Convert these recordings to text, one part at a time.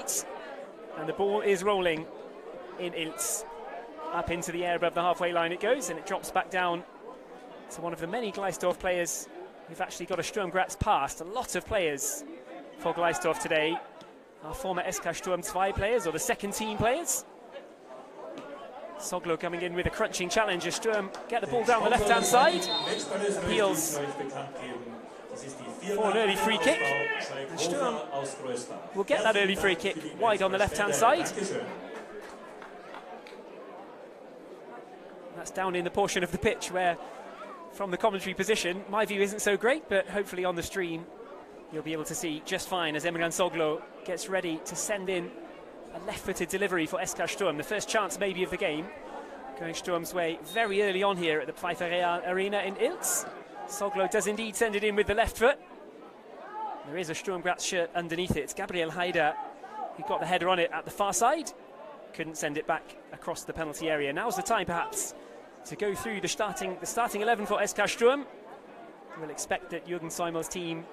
right. And the ball is rolling in Ilz. Up into the air above the halfway line it goes, and it drops back down to one of the many Gleisdorf players who've actually got a Sturm Graz past. A lot of players for Gleisdorf today are former SKSturm.TV players, or the second team players. Soglo coming in with a crunching challenge as Sturm get the ball down the left-hand side. Appeals for an early free kick. And Sturm will get that early free kick wide on the left-hand side. That's down in the portion of the pitch where, from the commentary position, my view isn't so great, but hopefully on the stream you'll be able to see just fine as Emran Soglo gets ready to send in a left-footed delivery for SKSturm. The first chance maybe of the game going Sturm's way very early on here at the Pfeiffer Real Arena in Ilz. Soglo does indeed send it in with the left foot. There is a Sturm Graz shirt underneath it. It's Gabriel Haider who got the header on it at the far side. Couldn't send it back across the penalty area. Now's the time perhaps to go through the starting 11 for SKSturm. We'll expect that Jürgen Säumel's team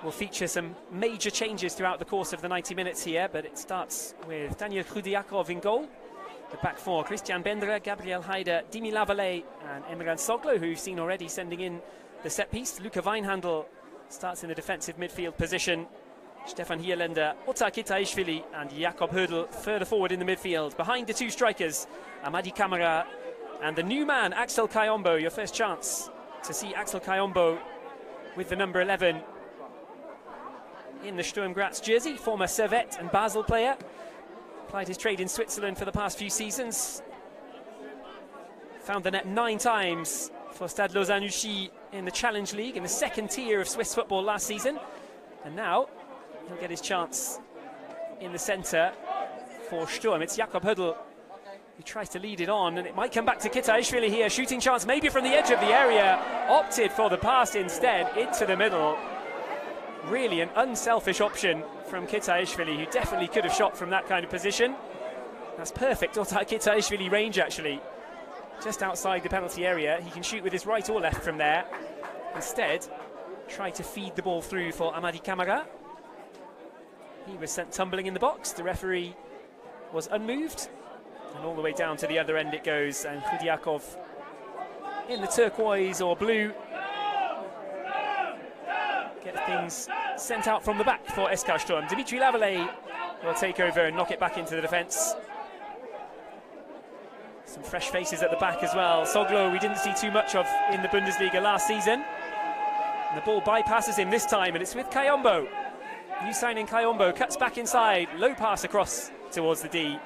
will feature some major changes throughout the course of the 90 minutes here, but it starts with Daniel Krudiakov in goal. The back four, Christian Bendra, Gabriel Haider, Dimi Lavallee and Emran Soglo, who you've seen already sending in the set piece. Luca Weinhandel starts in the defensive midfield position. Stefan Hierländer, Otar Kitaishvili and Jakob Hödl further forward in the midfield. Behind the two strikers, Amadi Kamara and the new man, Axel Kayombo. Your first chance to see Axel Kayombo with the number 11 in the Sturm Graz jersey. Former Servette and Basel player. Plied his trade in Switzerland for the past few seasons. Found the net 9 times for Stade Lausanne-Uchy in the Challenge League in the second tier of Swiss football last season. And now he'll get his chance in the centre for Sturm. It's Jakob Hödl who tries to lead it on, and it might come back to Kitaishvili here. Shooting chance maybe from the edge of the area. Opted for the pass instead into the middle. Really an unselfish option from Kitaishvili, who definitely could have shot from that kind of position. That's perfect Otar Kitaishvili range actually. Just outside the penalty area. He can shoot with his right or left from there. Instead, try to feed the ball through for Amadi Kamara. He was sent tumbling in the box. The referee was unmoved. And all the way down to the other end it goes. And Khudiakov in the turquoise or blue gets things sent out from the back for SKSturm. Dimitri Lavallee will take over and knock it back into the defence. Some fresh faces at the back as well. Soglo we didn't see too much of in the Bundesliga last season. And the ball bypasses him this time, and it's with Kayombo. New signing Kayombo cuts back inside. Low pass across towards the D.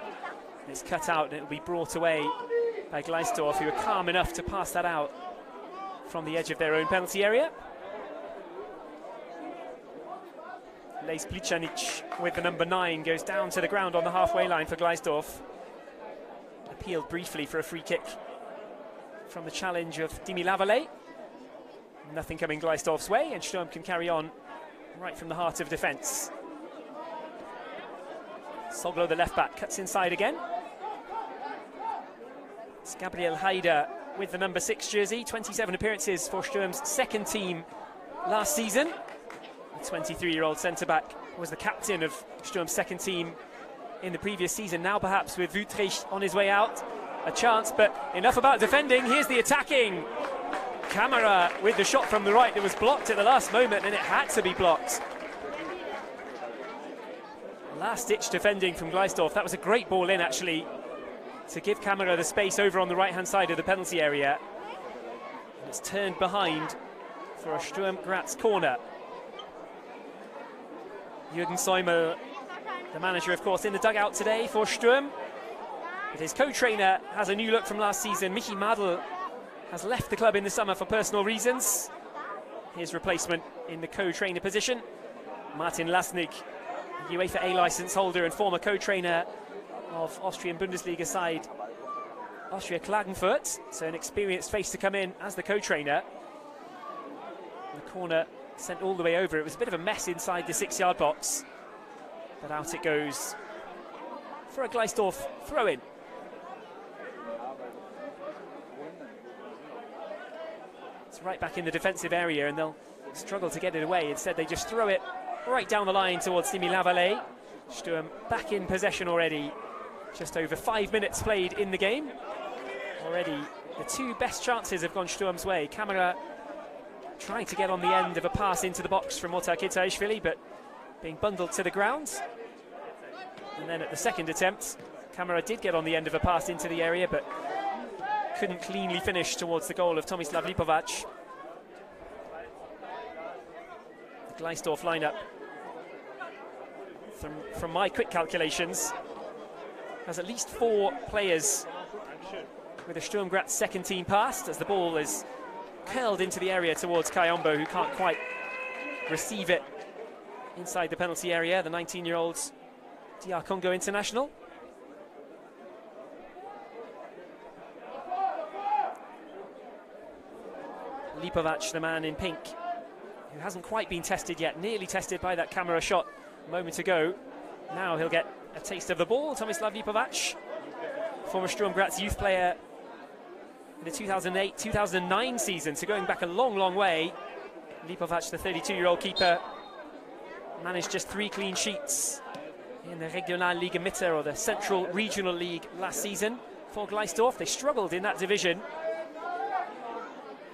It's cut out and it will be brought away by Gleisdorf, who are calm enough to pass that out from the edge of their own penalty area. Leis Plicanic with the number 9 goes down to the ground on the halfway line for Gleisdorf. Appealed briefly for a free kick from the challenge of Dimi Lavallee. Nothing coming Gleisdorf's way, and Sturm can carry on right from the heart of defence. Soglo, the left back, cuts inside again. It's Gabriel Haider with the number 6 jersey. 27 appearances for Sturm's second team last season. The 23-year-old centre-back was the captain of Sturm's second team in the previous season. Now perhaps with Wüttrich on his way out, a chance, but enough about defending. Here's the attacking Kamara with the shot from the right that was blocked at the last moment, and it had to be blocked. Last-ditch defending from Gleisdorf. That was a great ball in actually to give Kamara the space over on the right-hand side of the penalty area. And it's turned behind for a Sturm Graz corner. Jürgen Säumel, the manager, of course, in the dugout today for Sturm. But his co-trainer has a new look from last season. Michi Madl has left the club in the summer for personal reasons. His replacement in the co-trainer position, Martin Lasnik, UEFA A licence holder and former co-trainer of Austrian Bundesliga side Austria Klagenfurt. So an experienced face to come in as the co-trainer. The corner sent all the way over. It was a bit of a mess inside the 6-yard box, but out it goes for a Gleisdorf throw-in. It's right back in the defensive area, and they'll struggle to get it away. Instead, they just throw it right down the line towards Dimi Lavallee. Sturm back in possession already. Just over 5 minutes played in the game. Already the two best chances have gone Sturm's way. Kamara trying to get on the end of a pass into the box from Ota Kitaishvili, but being bundled to the ground. And then at the second attempt, Kamara did get on the end of a pass into the area, but couldn't cleanly finish towards the goal of Tomislav Lipovac. The Gleisdorf lineup, from my quick calculations, has at least 4 players with a Sturm Graz second team pass, as the ball is curled into the area towards Kayombo, who can't quite receive it inside the penalty area, the 19-year-old DR Congo international. Lipovac, the man in pink, who hasn't quite been tested yet, nearly tested by that camera shot a moment ago. Now he'll get a taste of the ball. Tomislav Lipovac, former Sturm Graz youth player in the 2008-2009 season, so going back a long, long way. Lipovac, the 32-year-old keeper, managed just 3 clean sheets in the Regionalligisten Mitte, or the Central Regional League, last season for Gleisdorf. They struggled in that division.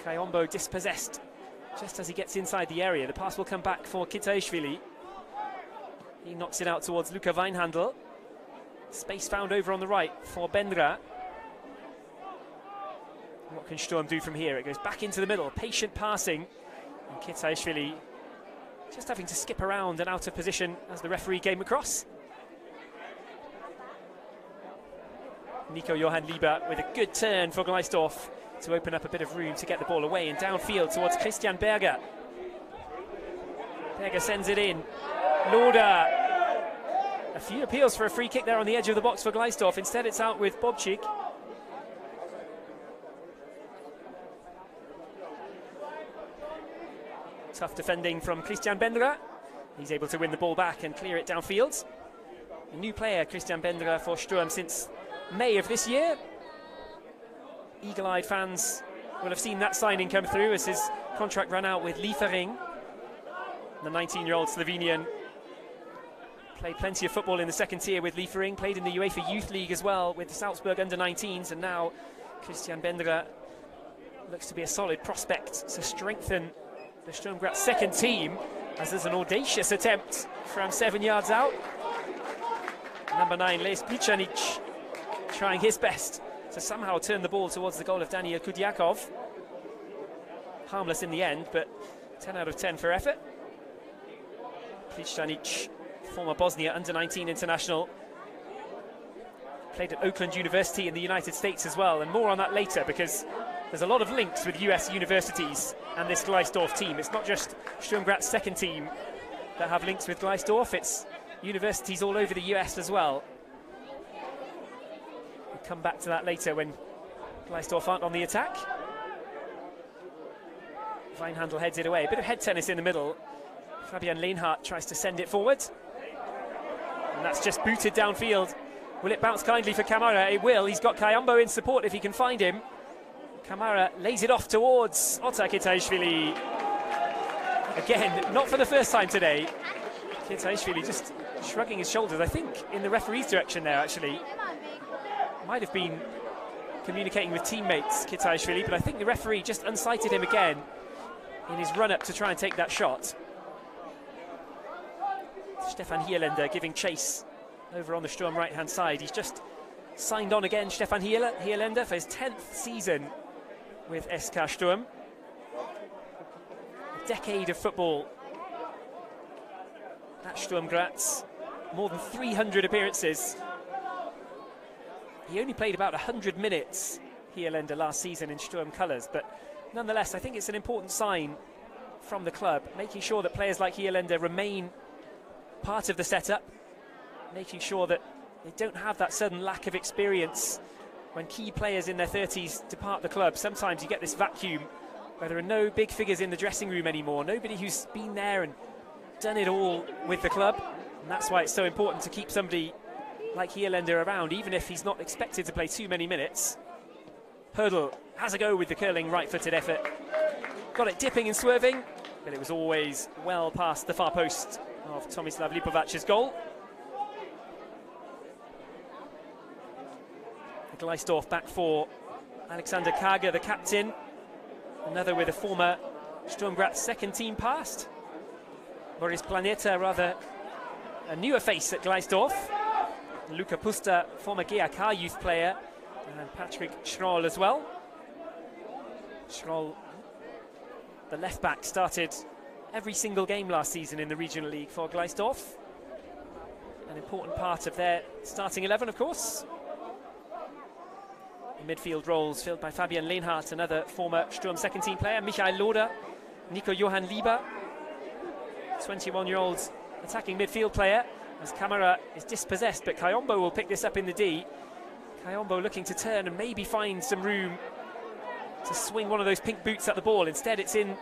Kayombo dispossessed just as he gets inside the area. The pass will come back for Kitaishvili. He knocks it out towards Luca Weinhandel. Space found over on the right for Bendra. What can Sturm do from here? It goes back into the middle, patient passing. And Kitaishvili just having to skip around and out of position as the referee came across. Nico Johan Lieber with a good turn for Gleisdorf to open up a bit of room to get the ball away and downfield towards Christian Berger. Berger sends it in. Lauda. A few appeals for a free kick there on the edge of the box for Gleisdorf. Instead it's out with Bobchik. Tough defending from Christian Bendra. He's able to win the ball back and clear it downfield. A new player, Christian Bendra, for Sturm since May of this year. Eagle-eyed fans will have seen that signing come through as his contract ran out with Liefering. The 19-year-old Slovenian played plenty of football in the second tier with Liefering, played in the UEFA Youth League as well with the Salzburg under-19s, and now Christian Bendra looks to be a solid prospect to strengthen the Sturm Graz second team, as there's an audacious attempt from 7 yards out. Number 9, Les Plichanic, trying his best to somehow turn the ball towards the goal of Daniel Kudiakov. Harmless in the end, but 10 out of 10 for effort. Plichanic, former Bosnia under-19 international, played at Oakland University in the United States as well, and more on that later, because there's a lot of links with US universities and this Gleisdorf team. It's not just Sturm Graz second team that have links with Gleisdorf, it's universities all over the US as well. We'll come back to that later when Gleisdorf aren't on the attack. Weinhandel heads it away. A bit of head tennis in the middle. Fabian Lehnhardt tries to send it forward. And that's just booted downfield. Will it bounce kindly for Kamara? It will. He's got Kayombo in support if he can find him. Kamara lays it off towards Ota Kitaishvili. Again, not for the first time today. Kitaishvili just shrugging his shoulders, I think, in the referee's direction there, actually. Might have been communicating with teammates, Kitaishvili, but I think the referee just unsighted him again in his run-up to try and take that shot. Stefan Hierländer giving chase over on the Sturm right-hand side. He's just signed on again, Stefan Hierländer, for his 10th season with SKSturm. A decade of football at Sturm Graz, more than 300 appearances. He only played about 100 minutes, Hierländer, last season in Sturm colours, but nonetheless I think it's an important sign from the club, making sure that players like Hierländer remain part of the setup, making sure that they don't have that sudden lack of experience when key players in their 30s depart the club. Sometimes you get this vacuum where there are no big figures in the dressing room anymore, nobody who's been there and done it all with the club, and that's why it's so important to keep somebody like Hierländer around, even if he's not expected to play too many minutes. Hurdle has a go with the curling right-footed effort. Got it dipping and swerving, but it was always well past the far post of Tomislav Lipovac's goal. Gleisdorf back four. Alexander Kager, the captain. Another with a former Sturm Graz second team past. Boris Planeta, rather a newer face at Gleisdorf. Luca Pusta, former GAK youth player. And Patrick Schroll as well. Schroll, the left back, started every single game last season in the Regional League for Gleisdorf. An important part of their starting 11, of course. The midfield roles filled by Fabian Lehnhardt, another former Sturm second team player, Michael Loder, Nico Johann Lieber, 21-year-old attacking midfield player, as Camara is dispossessed, but Kayombo will pick this up in the D. Kayombo looking to turn and maybe find some room to swing one of those pink boots at the ball. Instead it's in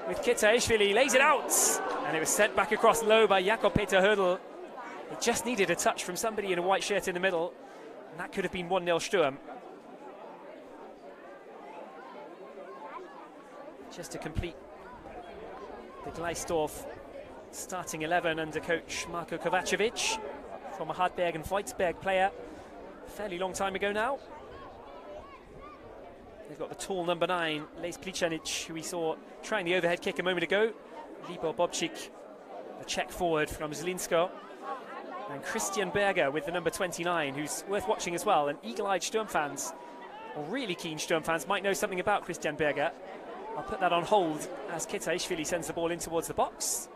with Kitaishvili, lays it out, and it was sent back across low by Jakob Peter Hurdle. It just needed a touch from somebody in a white shirt in the middle, and that could have been 1-0 Sturm. Just to complete the Gleisdorf starting 11 under coach Marko Kovacevic, from a Hartberg and Weizberg player a fairly long time ago now. They've got the tall number 9, Lejs Plicanic, who we saw trying the overhead kick a moment ago. Libor Bobcik, the Czech forward from Zlinsko. And Christian Berger with the number 29, who's worth watching as well. And eagle-eyed Sturm fans, or really keen Sturm fans, might know something about Christian Berger. I'll put that on hold as Kitaishvili sends the ball in towards the box.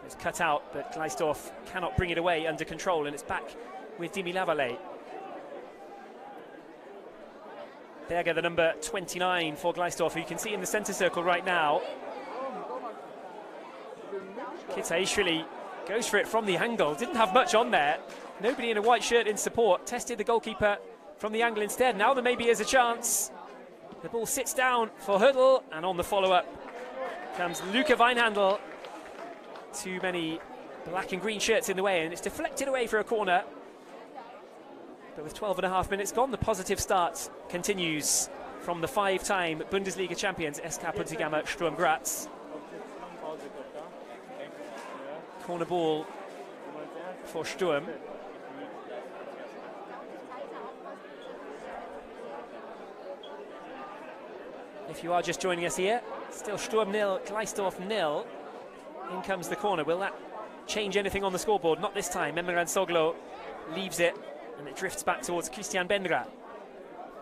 It's cut out, but Gleisdorf cannot bring it away under control, and it's back with Dimi Lavallee. Berger, the number 29 for Gleisdorf, who you can see in the centre circle right now. Kitaishvili goes for it from the angle, didn't have much on there. Nobody in a white shirt in support, tested the goalkeeper from the angle instead. Now there maybe is a chance. The ball sits down for Hurdle, and on the follow-up comes Luca Weinhandel. Too many black and green shirts in the way, and it's deflected away for a corner. But with 12.5 minutes gone, the positive start continues from the 5-time Bundesliga champions SK Puntigammer Sturm Graz. Corner ball for Sturm. If you are just joining us here, still Sturm 0, Gleisdorf 0. In comes the corner. Will that change anything on the scoreboard? Not this time. Emran Soglo leaves it, and it drifts back towards Christian Bendra.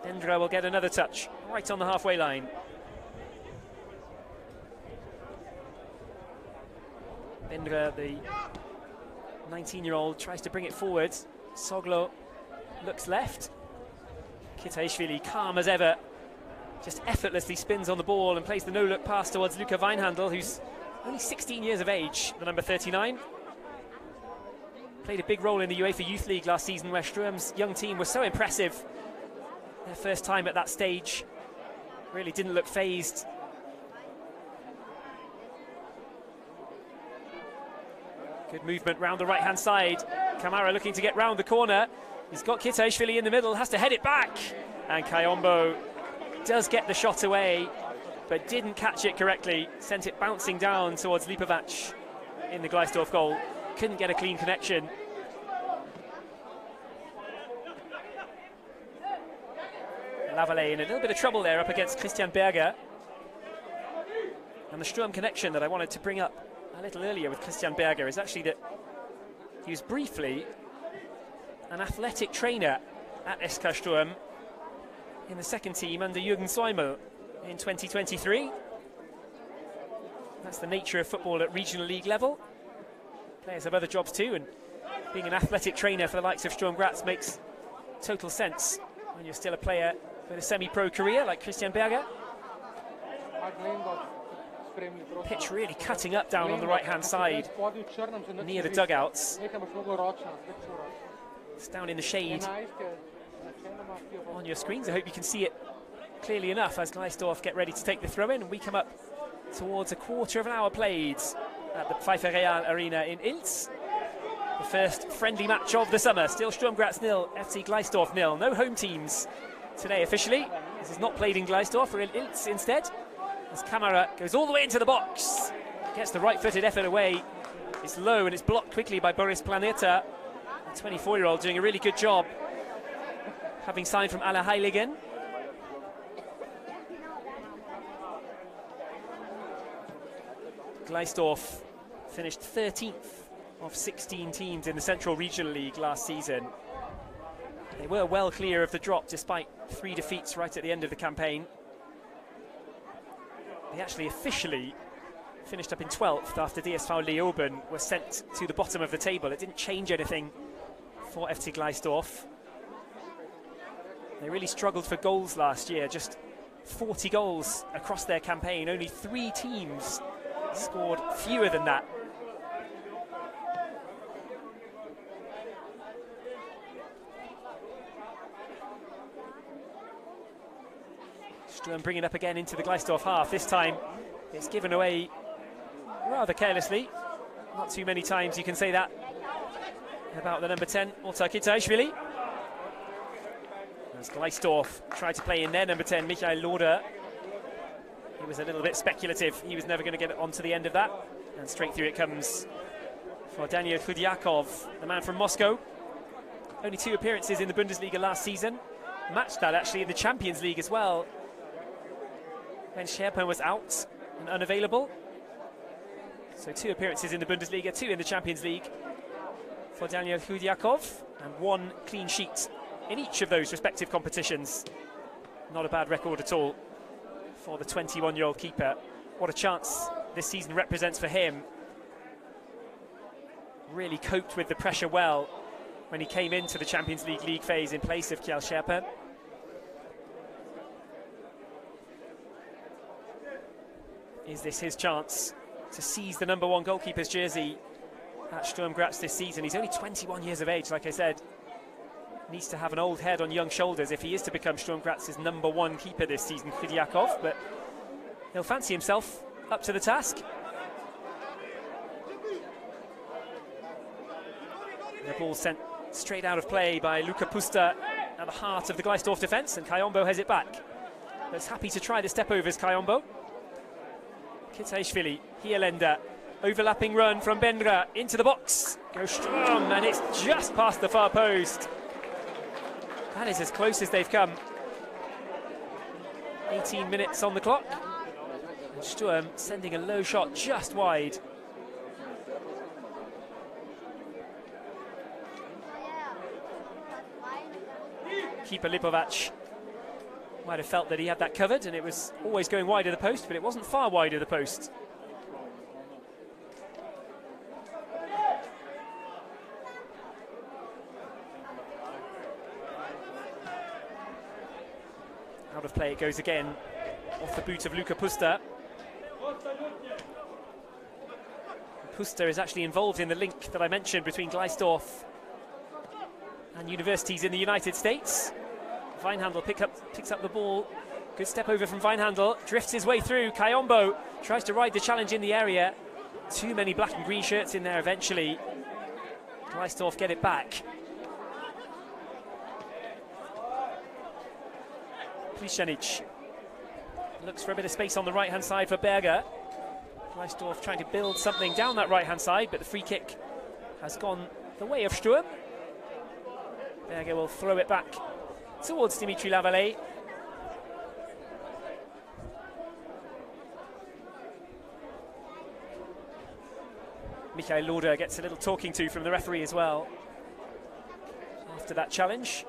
Bendra will get another touch right on the halfway line. Bendra, the 19-year-old, tries to bring it forward. Soglo looks left. Kitaishvili, calm as ever, just effortlessly spins on the ball and plays the no-look pass towards Luca Weinhandel, who's only 16 years of age, the number 39. Played a big role in the UEFA Youth League last season, where Sturm's young team was so impressive. Their first time at that stage, really didn't look phased. Good movement round the right-hand side. Kamara looking to get round the corner. He's got Kitaishvili in the middle, has to head it back. And Kayombo does get the shot away, but didn't catch it correctly. Sent it bouncing down towards Lipovac in the Gleisdorf goal. Couldn't get a clean connection. Lavallee in a little bit of trouble there up against Christian Berger. And the Sturm connection that I wanted to bring up a little earlier with Christian Berger is actually that he was briefly an athletic trainer at SKSturm in the second team under Jürgen Säumel in 2023. That's the nature of football at regional league level. Players have other jobs too, and being an athletic trainer for the likes of Sturm Graz makes total sense when you're still a player with a semi-pro career like Christian Berger. Pitch really cutting up down on the right-hand side near the dugouts. It's down in the shade on your screens. I hope you can see it clearly enough as Gleisdorf get ready to take the throw-in, and we come up towards a quarter of an hour played at the Pfeiffer Real Arena in Ilz. The first friendly match of the summer. Still Sturm Graz 0, FC Gleisdorf 0. No home teams today officially. This is not played in Gleisdorf, or in Ilz instead. As Kamara goes all the way into the box. Gets the right-footed effort away. It's low and it's blocked quickly by Boris Planeta. The 24-year-old doing a really good job having signed from Allerheiligen. Gleisdorf finished 13th of 16 teams in the Central Regional League last season. They were well clear of the drop despite 3 defeats right at the end of the campaign. They actually officially finished up in 12th after DSV Leoben was sent to the bottom of the table. It didn't change anything for FC Gleisdorf. They really struggled for goals last year, just 40 goals across their campaign. Only 3 teams scored fewer than that. Sturm bring it up again into the Gleisdorf half. This time it's given away rather carelessly. Not too many times you can say that about the number 10, Ota Kitaishvili. As Gleisdorf tried to play in their number 10, Michael Loder. He was a little bit speculative. He was never going to get it onto the end of that. And straight through it comes for Daniel Khudyakov, the man from Moscow. Only 2 appearances in the Bundesliga last season. Matched that actually in the Champions League as well, when Scherpen was out and unavailable. So 2 appearances in the Bundesliga, 2 in the Champions League for Daniel Khudyakov, and 1 clean sheet in each of those respective competitions. Not a bad record at all for the 21-year-old keeper. What a chance this season represents for him. Really coped with the pressure well when he came into the Champions League phase in place of Kjell Scherpen. Is this his chance to seize the number 1 goalkeeper's jersey at Sturm Graz this season? He's only 21 years of age, like I said. Needs to have an old head on young shoulders if he is to become Sturm Graz's number 1 keeper this season, Khudyakov, but he'll fancy himself up to the task. The ball sent straight out of play by Luca Pusta at the heart of the Gleisdorf defence, and Kayombo has it back. But it's happy to try the step-overs, Kayombo. Kitaishvili, Hielender, overlapping run from Bendra into the box. Goes Sturm, and it's just past the far post. That is as close as they've come. 18 minutes on the clock. And Sturm sending a low shot just wide. Keeper Lipovac might have felt that he had that covered, and it was always going wide of the post, but it wasn't far wide of the post. Out of play it goes again, off the boot of Luca Pusta. Pusta is actually involved in the link that I mentioned between Gleisdorf and universities in the United States. Weinhandel picks up the ball. Good step over from Weinhandel. Drifts his way through. Kayombo tries to ride the challenge in the area. Too many black and green shirts in there eventually. Gleisdorf get it back. Plišanić looks for a bit of space on the right-hand side for Berger. Gleisdorf trying to build something down that right-hand side, but the free kick has gone the way of Sturm. Berger will throw it back towards Dimitri Lavallee. Michael Loder gets a little talking to from the referee as well after that challenge.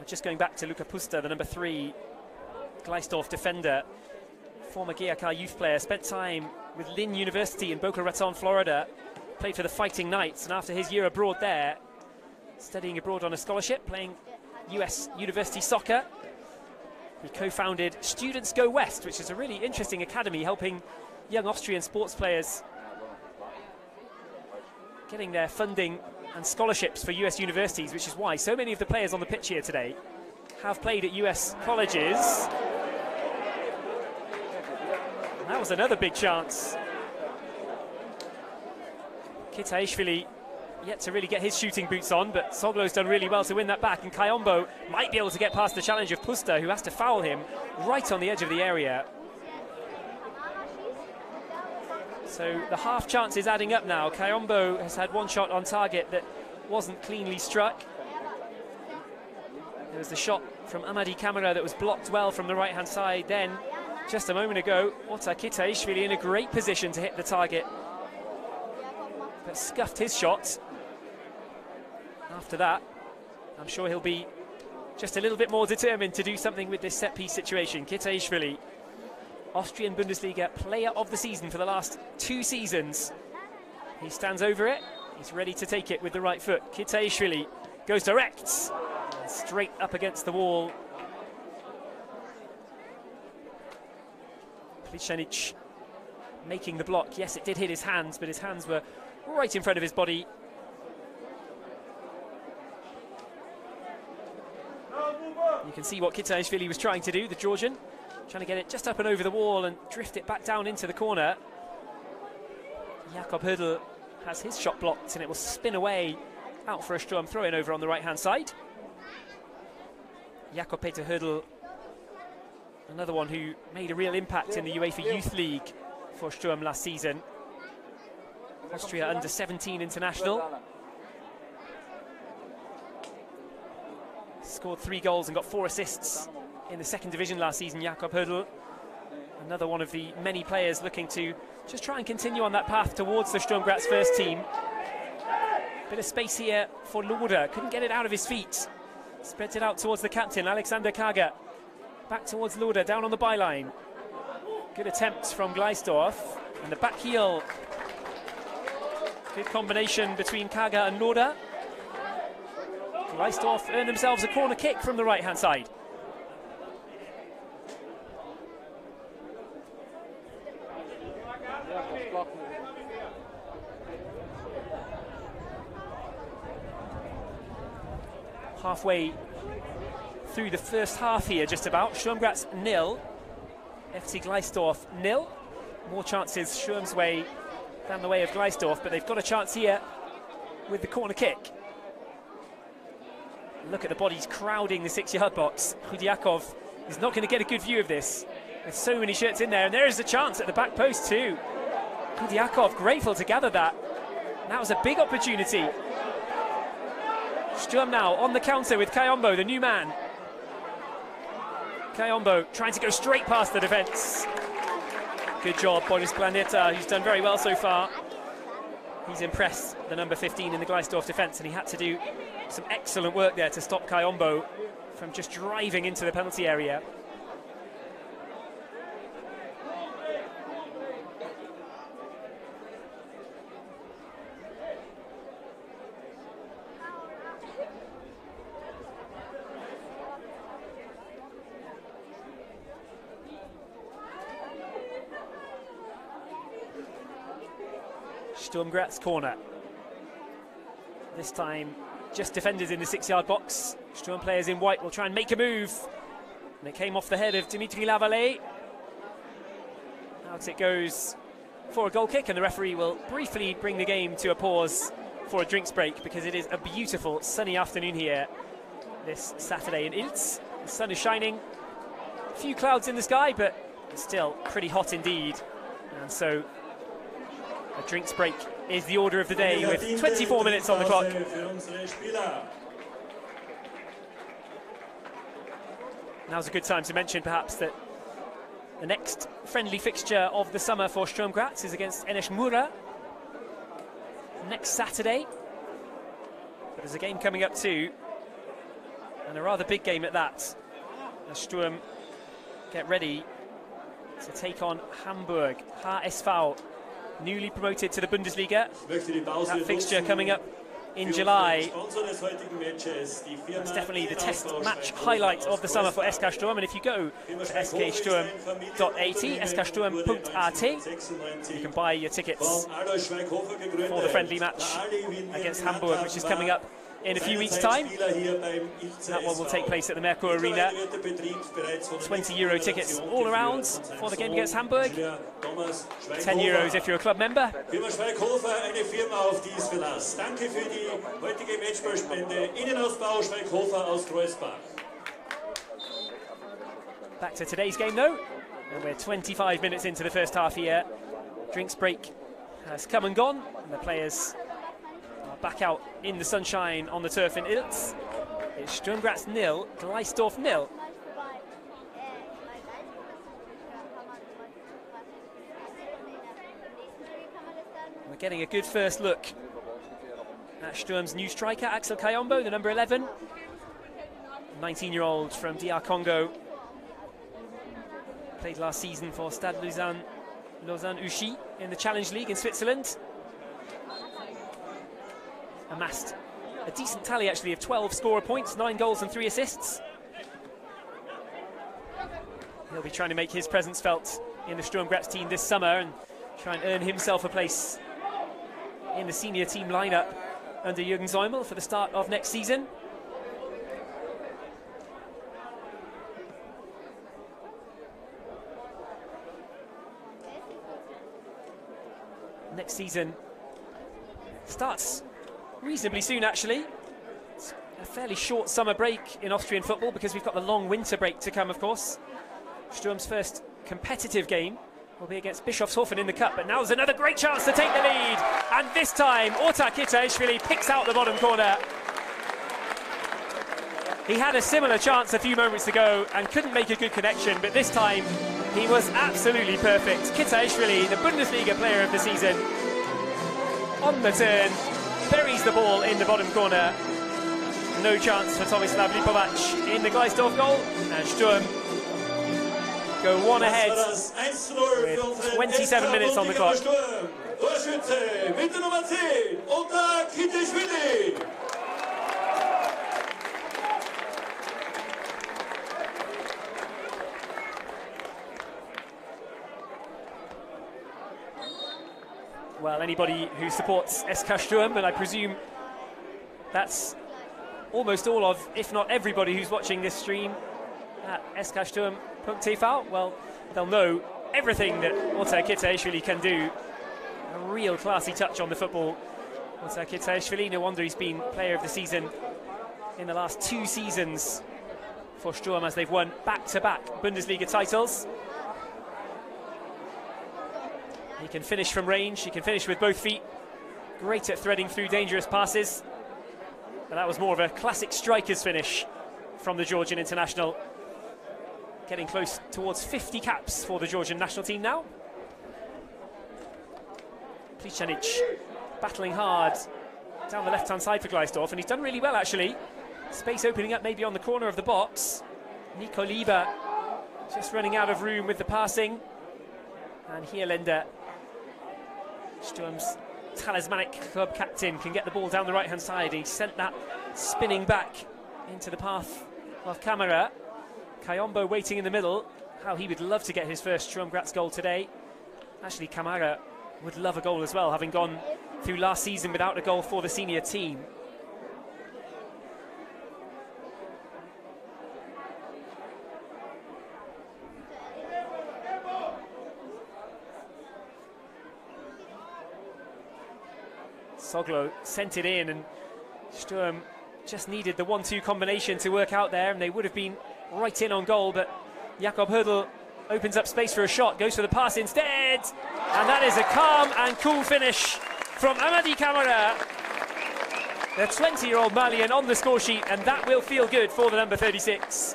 Just going back to Luca Pusta, the number 3 Gleisdorf defender, former GAK youth player, spent time with Lynn University in Boca Raton, Florida, played for the Fighting Knights, and after his year abroad there, studying abroad on a scholarship, playing US university soccer, he co-founded Students Go West, which is a really interesting academy helping young Austrian sports players getting their funding and scholarships for US universities, which is why so many of the players on the pitch here today have played at US colleges. And that was another big chance. Kitaishvili yet to really get his shooting boots on, but Soglo's done really well to win that back, and Kayombo might be able to get past the challenge of Pusta, who has to foul him right on the edge of the area. So the half chance is adding up now. Kayombo has had one shot on target that wasn't cleanly struck. There was the shot from Amadi Kamara that was blocked well from the right-hand side. Then, just a moment ago, Ota Kitaishvili in a great position to hit the target, but scuffed his shot. After that, I'm sure he'll be just a little bit more determined to do something with this set-piece situation. Kitaishvili, Austrian Bundesliga player of the season for the last 2 seasons. He stands over it. He's ready to take it with the right foot. Kitaishvili goes direct, straight up against the wall. Plišanić making the block. Yes, it did hit his hands, but his hands were right in front of his body. You can see what Kitaishvili was trying to do, the Georgian, trying to get it just up and over the wall and drift it back down into the corner. Jakob Hödl has his shot blocked, and it will spin away out for a Sturm throw-in over on the right-hand side. Jakob Peter Hödl, another one who made a real impact in the UEFA Youth League for Sturm last season. Austria under-17 international. Scored 3 goals and got 4 assists in the second division last season, Jakob Hödl. Another one of the many players looking to just try and continue on that path towards the Sturm Graz first team. Bit of space here for Lauda, couldn't get it out of his feet. Spreads it out towards the captain, Alexander Kaga. Back towards Lauda, down on the byline. Good attempt from Gleisdorf, and the back heel. Good combination between Kaga and Lauda. Gleisdorf earn themselves a corner kick from the right-hand side. Halfway through the first half here, just about. Sturm Graz 0, FC Gleisdorf 0. More chances Sturm's way than the way of Gleisdorf, but they've got a chance here with the corner kick. Look at the bodies crowding the 6-yard box. Chudiakov is not going to get a good view of this. There's so many shirts in there, and there is a chance at the back post too. Chudiakov grateful to gather that. That was a big opportunity. Sturm now on the counter with Kayombo, the new man. Kayombo trying to go straight past the defence. Good job, Boris Planeta, who's done very well so far. He's impressed the number 15 in the Gleisdorf defence, and he had to do some excellent work there to stop Kayombo from just driving into the penalty area. Sturm Graz corner. This time just defenders in the 6-yard box. Sturm players in white will try and make a move. And it came off the head of Dimitri Lavallee. Out it goes for a goal kick, and the referee will briefly bring the game to a pause for a drinks break, because it is a beautiful sunny afternoon here this Saturday in Ilz. The sun is shining. A few clouds in the sky, but it's still pretty hot indeed. And so a drinks break is the order of the day, with 24 minutes on the clock. Now's a good time to mention perhaps that the next friendly fixture of the summer for Sturm Graz is against Enes Mura next Saturday. But there's a game coming up too, and a rather big game at that, as Sturm get ready to take on Hamburg, HSV, newly promoted to the Bundesliga. That fixture coming up in July. That's definitely the test match highlight of the summer for SKSturm. And if you go to SKSturm.at, SKSturm.at, you can buy your tickets for the friendly match against Hamburg, which is coming up in a few weeks' time. That one will take place at the Merkur Arena. €20 tickets all around for the game against Hamburg. €10 if you're a club member. Back to today's game though, and we're 25 minutes into the first half here. Drinks break has come and gone, and the players are back out in the sunshine on the turf in Ilz. It's Sturm Graz 0, Gleisdorf 0. We're getting a good first look at Sturm's new striker, Axel Kayombo, the number 11. 19-year-old from DR Congo. Played last season for Stade Lausanne-Uchy in the Challenge League in Switzerland. Amassed a decent tally actually of 12 scorer points, 9 goals and 3 assists. He'll be trying to make his presence felt in the Sturm Graz team this summer and try and earn himself a place in the senior team lineup under Jürgen Säumel for the start of next season. Next season starts reasonably soon, actually. It's a fairly short summer break in Austrian football because we've got the long winter break to come, of course. Sturm's first competitive game will be against Bischofshofen in the cup, but now's another great chance to take the lead, and this time Orta Kitaishvili picks out the bottom corner. He had a similar chance a few moments ago and couldn't make a good connection, but this time he was absolutely perfect. Kitaishvili, the Bundesliga player of the season, on the turn, buries the ball in the bottom corner. No chance for Tomislav Lipovac in the Gleisdorf goal, and Sturm go one ahead with 27 minutes on the clock. Well, anybody who supports SKSturm, and I presume that's almost all of, if not everybody who's watching this stream at SKSturm.TV, well, they'll know everything that Orta Kitaishvili can do. A real classy touch on the football. Orta Kitaishvili, no wonder he's been player of the season in the last 2 seasons for Sturm as they've won back-to-back Bundesliga titles. He can finish from range, he can finish with both feet. Great at threading through dangerous passes. And that was more of a classic striker's finish from the Georgian international. Getting close towards 50 caps for the Georgian national team now. Plišanić battling hard down the left-hand side for Gleisdorf, and he's done really well actually. Space opening up maybe on the corner of the box. Nico Lieber just running out of room with the passing. And Hierländer, Sturm's talismanic club captain, can get the ball down the right-hand side. He sent that spinning back into the path of Kamara. Kayombo waiting in the middle. How he would love to get his first Sturm Graz goal today. Actually, Kamara would love a goal as well, having gone through last season without a goal for the senior team. Soglo sent it in, and Sturm just needed the 1-2 combination to work out there, and they would have been right in on goal, but Jakob Hödl opens up space for a shot, goes for the pass instead, and that is a calm and cool finish from Amadi Kamara, the 20-year-old Malian on the score sheet, and that will feel good for the number 36.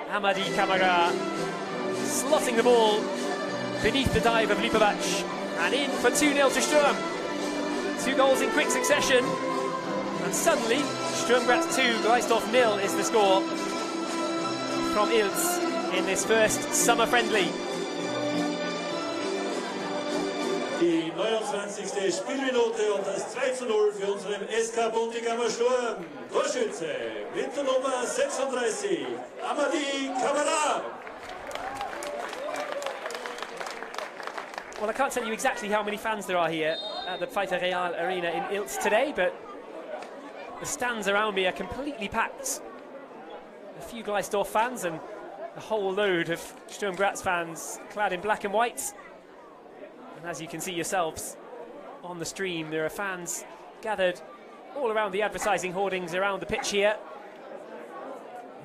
Amadi Kamara slotting the ball beneath the dive of Lipovac, and in for 2-0 to Sturm. 2 goals in quick succession, and suddenly Sturm Graz 2, Gleisdorf 0 is the score from Ilz in this first summer friendly. Die 29. Spielminute und das 3:0 für unseren SK Buntigammer Sturm. Torschütze mit der Nummer 36, Amadi Kamara. Well, I can't tell you exactly how many fans there are here at the Pfeiffer Real Arena in Ilz today, but the stands around me are completely packed. A few Gleisdorf fans and a whole load of Sturm Graz fans clad in black and white. And as you can see yourselves on the stream, there are fans gathered all around the advertising hoardings around the pitch here.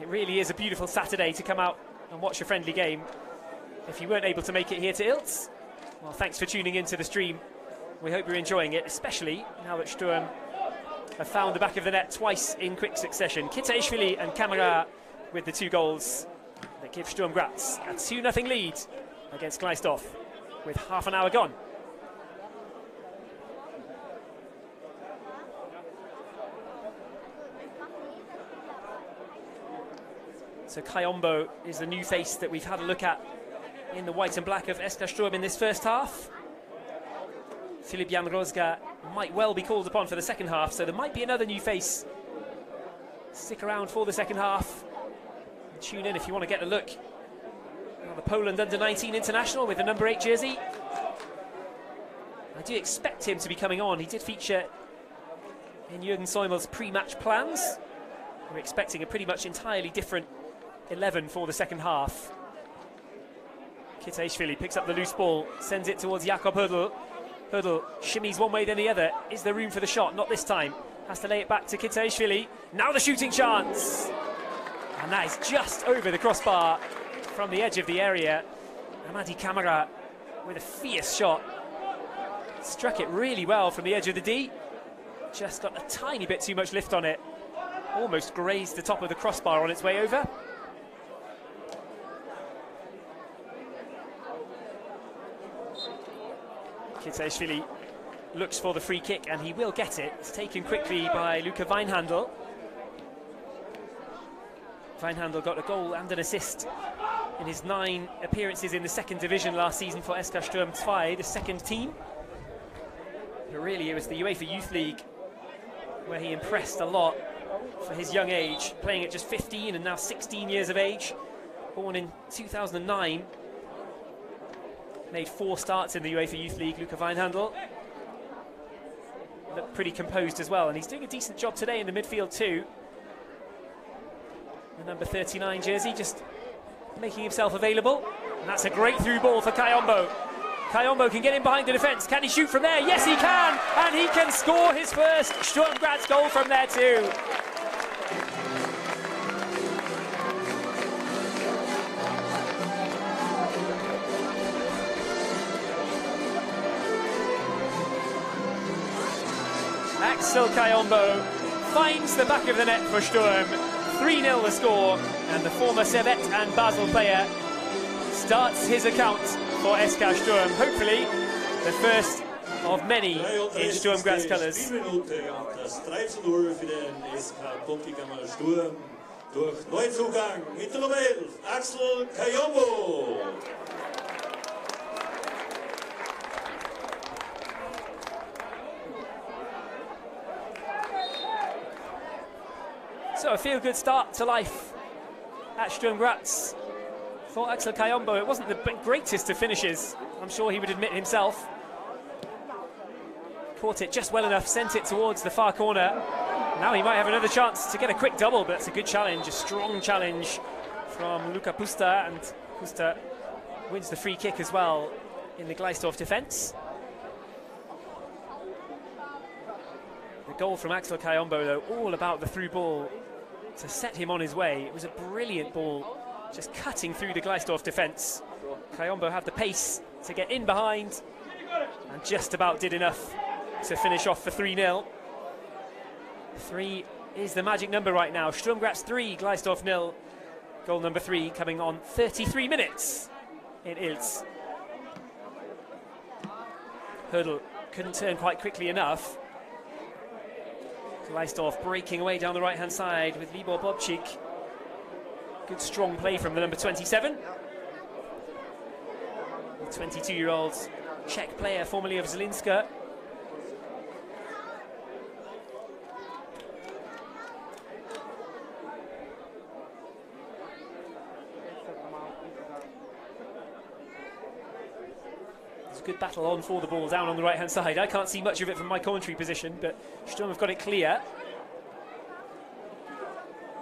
It really is a beautiful Saturday to come out and watch a friendly game. if you weren't able to make it here to Ilz, well, thanks for tuning into the stream. We hope you're enjoying it, especially now that Sturm have found the back of the net twice in quick succession. Kitaishvili and Kamara with the 2 goals that give Sturm Graz a 2-0 lead against Gleisdorf with half an hour gone. So Kayombo is the new face that we've had a look at in the white and black of SKSturm in this first half. Filip Jan Rozga might well be called upon for the second half, so there might be another new face. Stick around for the second half. And tune in if you want to get a look at the Poland under-19 international with the number 8 jersey. I do expect him to be coming on. He did feature in Jürgen Säumel's pre-match plans. We're expecting a pretty much entirely different 11 for the second half. Kitaishvili picks up the loose ball, sends it towards Jakob Hödl. Hödl shimmies one way then the other. Is there room for the shot? Not this time. Has to lay it back to Kitaishvili. Now the shooting chance! And that is just over the crossbar from the edge of the area. Amadi Kamara with a fierce shot. Struck it really well from the edge of the D. Just got a tiny bit too much lift on it. Almost grazed the top of the crossbar on its way over. Kitaishvili looks for the free kick and he will get it. It's taken quickly by Luca Weinhandel. Weinhandel got a goal and an assist in his 9 appearances in the second division last season for SKSturm.TV, the second team. But really it was the UEFA Youth League where he impressed a lot for his young age, playing at just 15 and now 16 years of age. Born in 2009. Made 4 starts in the UEFA Youth League, Luca Weinhandel. Looked pretty composed as well, and he's doing a decent job today in the midfield too. The number 39 jersey just making himself available. And that's a great through ball for Kayombo. Kayombo can get in behind the defence. Can he shoot from there? Yes, he can! And he can score his first Sturm Graz goal from there too. Axel Kayombo finds the back of the net for Sturm. 3-0 the score, and the former Servette and Basel player starts his account for SKSturm. Hopefully, the first of many in Sturm Graz colours. Das 3:0 für den SK Sturm durch Neuzugang mit der Nummer 11, Axel Kayombo. So a feel-good start to life at Sturm Graz for Axel Kayombo. It wasn't the greatest of finishes, I'm sure he would admit himself. Caught it just well enough, sent it towards the far corner. Now he might have another chance to get a quick double, but it's a good challenge, a strong challenge from Luca Pusta, and Pusta wins the free kick as well in the Gleisdorf defence. The goal from Axel Kayombo, though, all about the through ball to set him on his way. It was a brilliant ball, just cutting through the Gleisdorf defence. Kayombo had the pace to get in behind and just about did enough to finish off for 3-0. 3 is the magic number right now. Sturm Graz 3, Gleisdorf 0. Goal number 3 coming on 33 minutes in Ilz. Hödl couldn't turn quite quickly enough. Gleisdorf breaking away down the right-hand side with Libor Bobchik. Good strong play from the number 27. The 22-year-old Czech player, formerly of Zlinska. Good battle on for the ball down on the right hand side. I can't see much of it from my commentary position, but Sturm have got it clear.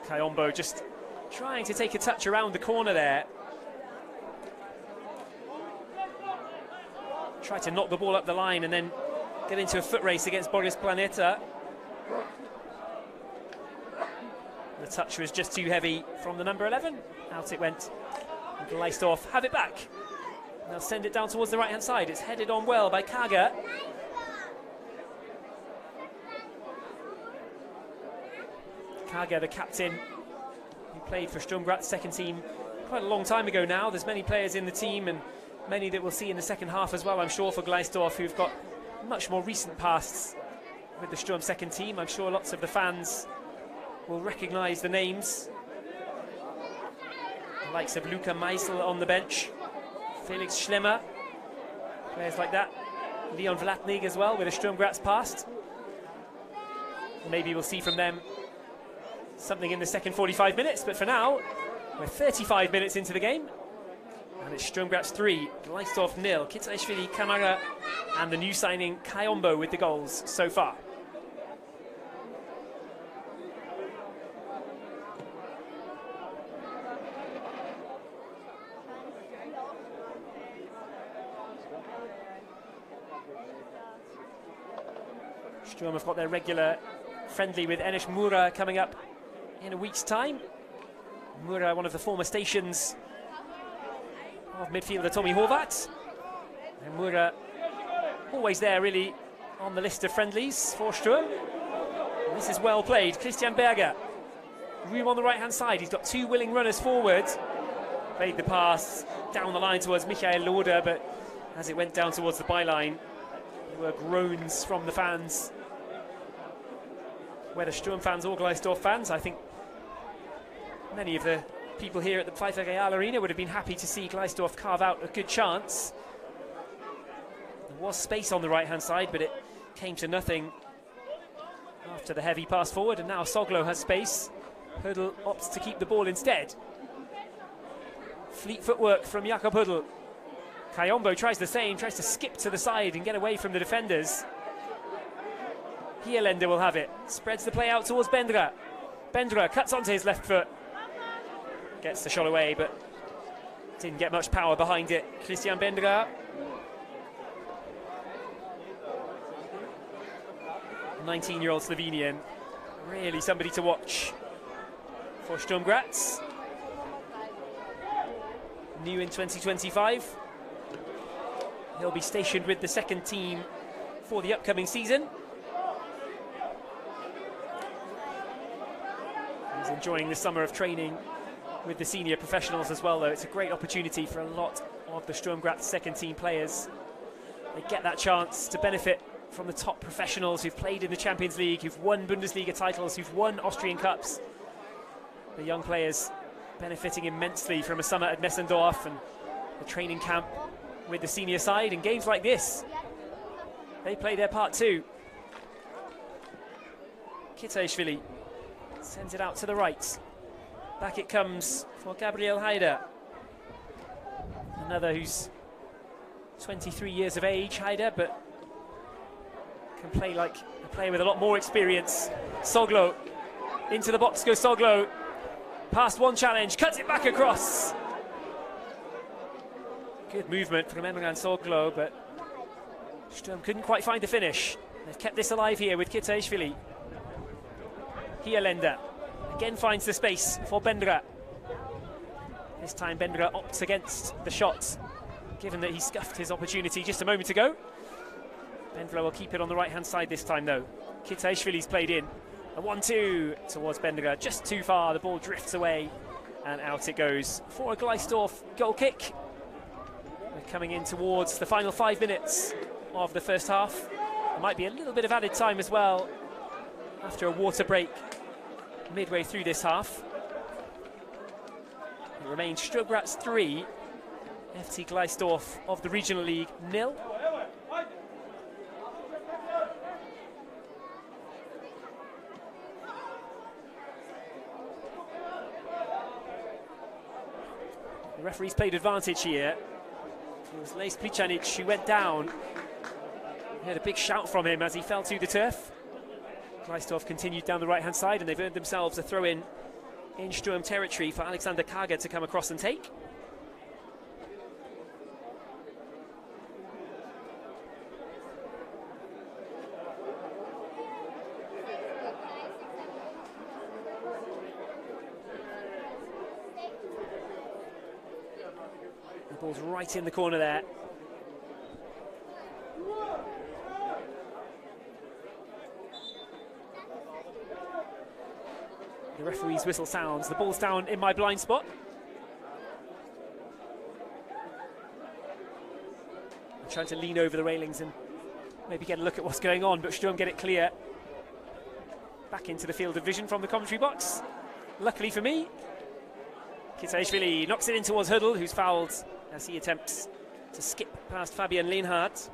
Kayombo just trying to take a touch around the corner there. Tried to knock the ball up the line and then get into a foot race against Boris Planeta. The touch was just too heavy from the number 11. Out it went. And Gleisdorf have it back. They'll send it down towards the right-hand side. It's headed on well by Kaga. Kaga, the captain, who played for Sturm Graz second team quite a long time ago now. There's many players in the team and many that we'll see in the second half as well, I'm sure, for Gleisdorf, who've got much more recent pasts with the Sturm second team. I'm sure lots of the fans will recognise the names. The likes of Luca Meisel on the bench, Felix Schlemmer, players like that. Leon Vlatnik as well with a Sturm Graz past. Maybe we'll see from them something in the second 45 minutes, but for now, we're 35 minutes into the game. And it's Sturm Graz 3, Gleisdorf 0. Kitaishvili, Kamara, and the new signing Kayombo with the goals so far. Sturm have got their regular friendly with Enes Mura coming up in a week's time. Mura, one of the former stations of midfielder Tommy Horvath. And Mura, always there really on the list of friendlies for Sturm. And this is well played. Christian Berger, room on the right-hand side. He's got two willing runners forward. Played the pass down the line towards Michael Loder, but as it went down towards the byline, there were groans from the fans. Whether Sturm fans or Gleisdorf fans, I think many of the people here at the Pfeiffer Real Arena would have been happy to see Gleisdorf carve out a good chance. There was space on the right-hand side, but it came to nothing after the heavy pass forward, and now Soglo has space. Hudl opts to keep the ball instead. Fleet footwork from Jakob Hudl. Kayombo tries the same, tries to skip to the side and get away from the defenders. Hierlender will have it, spreads the play out towards Bendra. Bendra cuts onto his left foot. Gets the shot away, but didn't get much power behind it. Christian Bendra. 19-year-old Slovenian. Really somebody to watch for Sturm Graz. New in 2025. He'll be stationed with the second team for the upcoming season. He's enjoying the summer of training with the senior professionals as well, though. It's a great opportunity for a lot of the Sturm Graz second team players. They get that chance to benefit from the top professionals who've played in the Champions League, who've won Bundesliga titles, who've won Austrian Cups. The young players benefiting immensely from a summer at Messendorf and the training camp with the senior side. And games like this, they play their part too. Kitaishvili sends it out to the right. Back it comes for Gabriel Haider. Another who's 23 years of age, Haider, but can play like a player with a lot more experience. Soglo, into the box goes Soglo. Past one challenge, cuts it back across. Good movement from Emran Soglo, but Sturm couldn't quite find the finish. They've kept this alive here with Kitaishvili. Hierlender again finds the space for Bendra. This time Bendra opts against the shot, given that he scuffed his opportunity just a moment ago. Bendra will keep it on the right-hand side this time, though. Kitaishvili's played in. A 1-2 towards Bendra, just too far. The ball drifts away, and out it goes for a Gleisdorf goal kick. We're coming in towards the final 5 minutes of the first half. There might be a little bit of added time as well after a water break midway through this half. It remains Sturm Graz 3, FC Gleisdorf of the Regional League 0. The referee's played advantage here. It was Lejs Pličanić who went down. We had a big shout from him as he fell to the turf. Gleisdorf continued down the right-hand side, and they've earned themselves a throw-in in Sturm territory for Alexander Kaga to come across and take. Ball's right in the corner there. The referee's whistle sounds. The ball's down in my blind spot. I'm trying to lean over the railings and maybe get a look at what's going on, but Sturm get it clear. Back into the field of vision from the commentary box. Luckily for me, Kitaishvili knocks it in towards Hurdle, who's fouled as he attempts to skip past Fabian Lehnhardt.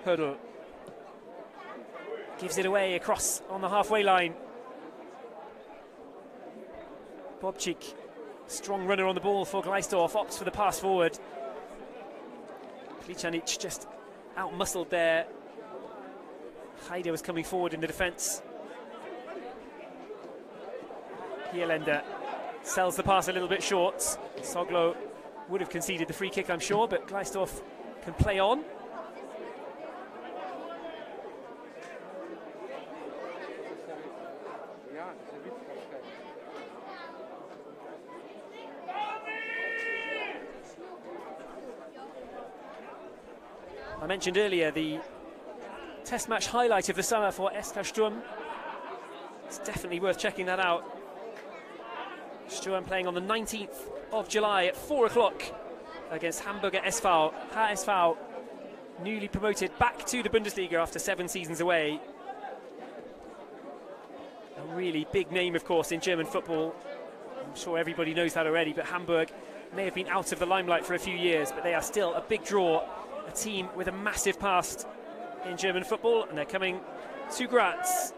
Hurdle gives it away across on the halfway line. Bobchik, strong runner on the ball for Gleisdorf, opts for the pass forward. Pličanić just out-muscled there. Heide was coming forward in the defence. Hierländer sells the pass a little bit short. Soglo would have conceded the free kick, I'm sure, but Gleisdorf can play on. I mentioned earlier the test match highlight of the summer for SKSturm. It's definitely worth checking that out. Sturm playing on the 19th of July at 4 o'clock against Hamburger SV. HSV, newly promoted back to the Bundesliga after 7 seasons away. A really big name, of course, in German football. I'm sure everybody knows that already, but Hamburg may have been out of the limelight for a few years, but they are still a big draw. A team with a massive past in German football, and they're coming to Graz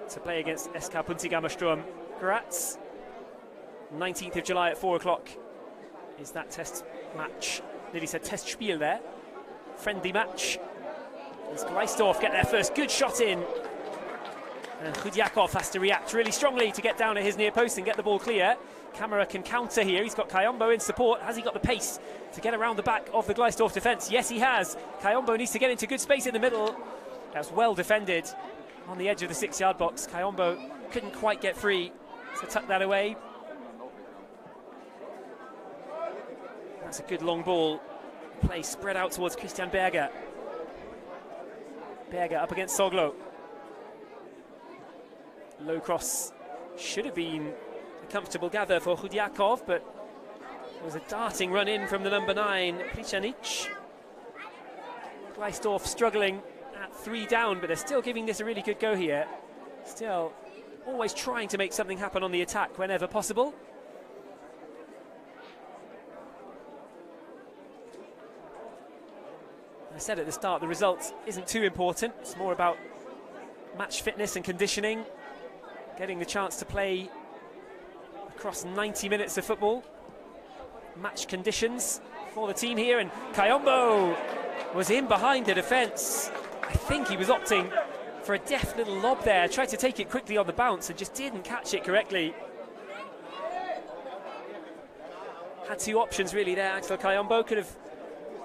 to play against Sturm Graz. 19th of July at 4 o'clock is that test match. Nearly said Testspiel there. Friendly match. As Gleisdorf get their first good shot in. And Chudiakov has to react really strongly to get down at his near post and get the ball clear. Kamara can counter here. He's got Kayombo in support. Has he got the pace to get around the back of the Gleisdorf defence? Yes, he has. Kayombo needs to get into good space in the middle. That's well defended on the edge of the 6-yard box. Kayombo couldn't quite get free to tuck that away. That's a good long ball. Play spread out towards Christian Berger. Berger up against Soglo. Low cross should have been a comfortable gather for Chudiakov, but it was a darting run in from the number 9, Pličanić. Gleisdorf struggling at 3 down, but they're still giving this a really good go here. Still always trying to make something happen on the attack whenever possible. I said at the start, the result isn't too important. It's more about match fitness and conditioning, getting the chance to play across 90 minutes of football. Match conditions for the team here, and Kayombo was in behind the defence. I think he was opting for a deft little lob there, tried to take it quickly on the bounce and just didn't catch it correctly. Had 2 options really there. Axel Kayombo could have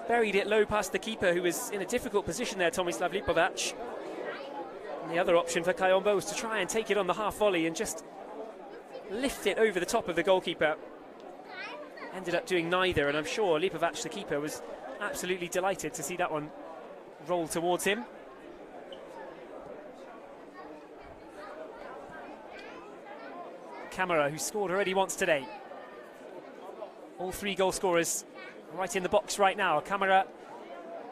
buried it low past the keeper, who was in a difficult position there, Tomislav Lipovac. And the other option for Kayombo was to try and take it on the half volley and just lift it over the top of the goalkeeper. Ended up doing neither, and I'm sure Lipovac, the keeper, was absolutely delighted to see that one roll towards him. Kamara, who scored already once today. All 3 goal scorers right in the box right now. Kamara,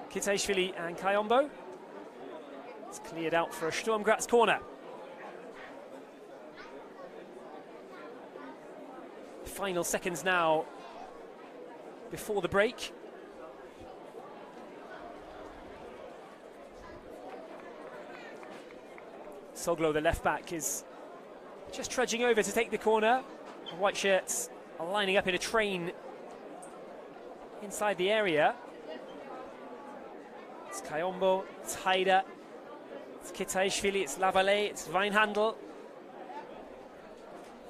Kitaishvili and Kayombo. It's cleared out for a Sturm Graz corner. Final seconds now before the break. Soglo, the left back, is just trudging over to take the corner. The white shirts are lining up in a train inside the area. It's Kayombo, it's Heide, it's Kitaishvili, it's Lavallee, it's Weinhandel.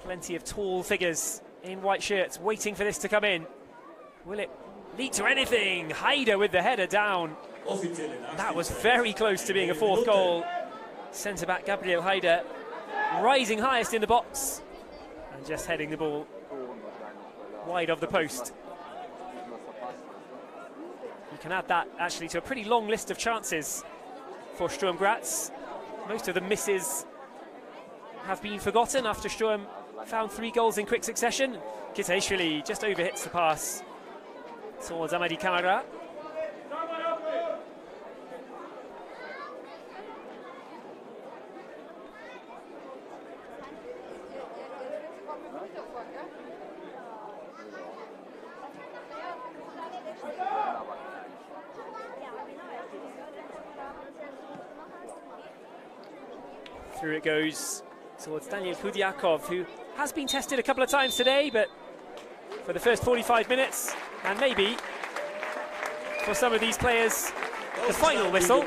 Plenty of tall figures in white shirts waiting for this to come in. Will it lead to anything? Heide with the header down. That was very close to being a 4th goal. centre-back Gabriel Haider rising highest in the box and just heading the ball wide of the post. You can add that actually to a pretty long list of chances for Sturm Graz. Most of the misses have been forgotten after Sturm found 3 goals in quick succession. Kitaishvili just overhits the pass towards Amadi Kamara. Through it goes towards Daniel Kudiakov, who has been tested a couple of times today, but for the first 45 minutes, and maybe for some of these players, the final whistle.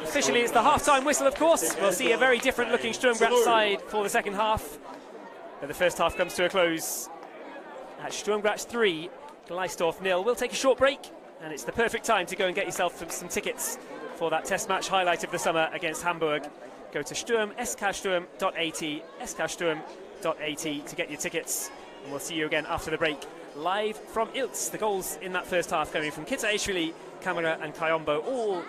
Officially, it's the half-time whistle, of course. We'll see a very different-looking Sturm Graz side for the second half. But the first half comes to a close at Sturm Graz 3, Gleisdorf 0. We'll take a short break, and it's the perfect time to go and get yourself some tickets for that test match highlight of the summer against Hamburg. Go to SKSturm.at, SKSturm.at to get your tickets. And we'll see you again after the break, live from Ilz. The goals in that first half coming from Kitaishvili, Kamara and Kayombo, all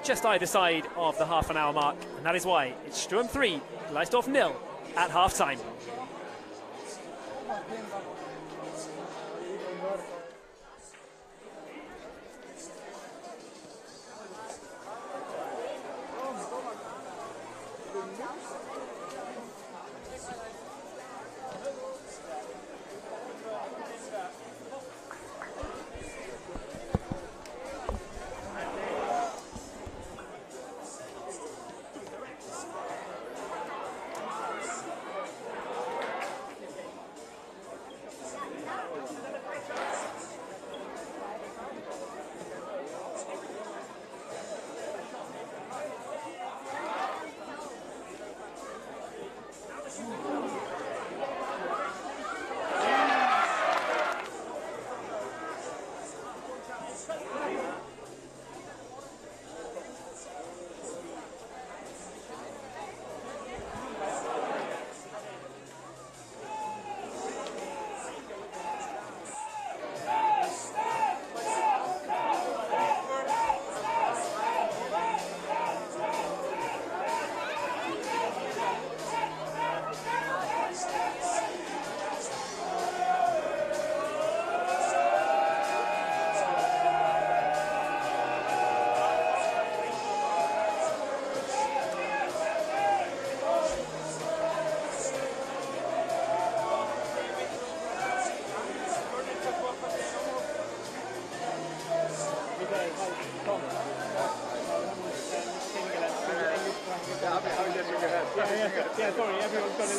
just either side of the half-an-hour mark. And that is why it's Sturm 3, Gleisdorf 0 at half-time.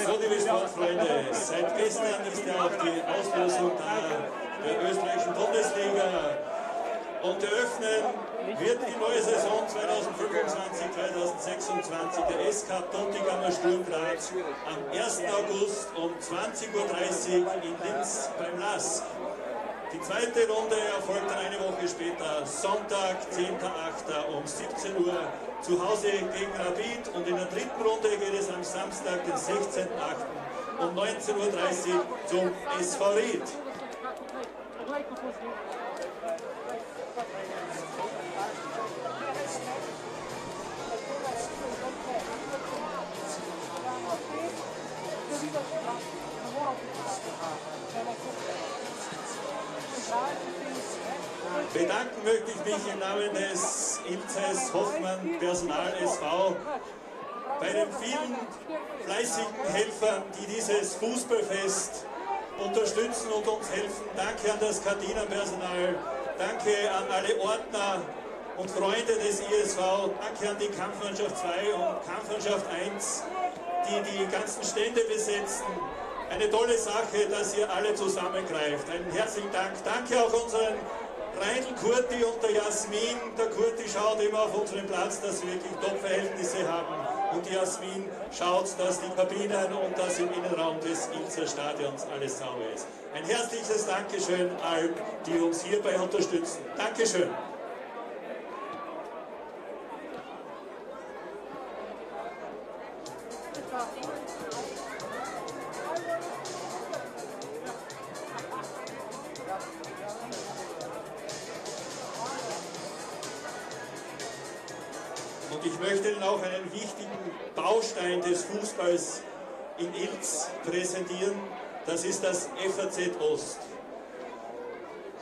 So, liebe Sportfreunde, seit gestern ist ja auch die Auslosung der österreichischen Bundesliga. Und eröffnen wird die neue Saison 2025-2026 der SK Sturm Graz am 1. August um 20:30 Uhr in Linz beim LAS. Die zweite Runde erfolgt dann eine Woche später, Sonntag, 10.8. um 17 Uhr zu Hause gegen Rapid. Und in der dritten Runde geht es am Samstag, den 16.8. um 19:30 Uhr zum SV Ried. Bedanken möchte ich mich im Namen des Ilzes Hoffmann Personal SV bei den vielen fleißigen Helfern, die dieses Fußballfest unterstützen und uns helfen. Danke an das Kantinenpersonal, danke an alle Ordner und Freunde des ISV, danke an die Kampfmannschaft 2 und Kampfmannschaft 1, die die ganzen Stände besetzen. Eine tolle Sache, dass ihr alle zusammengreift. Einen herzlichen Dank. Danke auch unseren Reindl, Kurti und der Jasmin. Der Kurti schaut immer auf unseren Platz, dass wir wirklich Top-Verhältnisse haben. Und die Jasmin schaut, dass die Kabinen und das im Innenraum des Ilzer Stadions alles sauber ist. Ein herzliches Dankeschön allen, die uns hierbei unterstützen. Dankeschön. Und ich möchte Ihnen auch einen wichtigen Baustein des Fußballs in Ilz präsentieren. Das ist das FAZ Ost.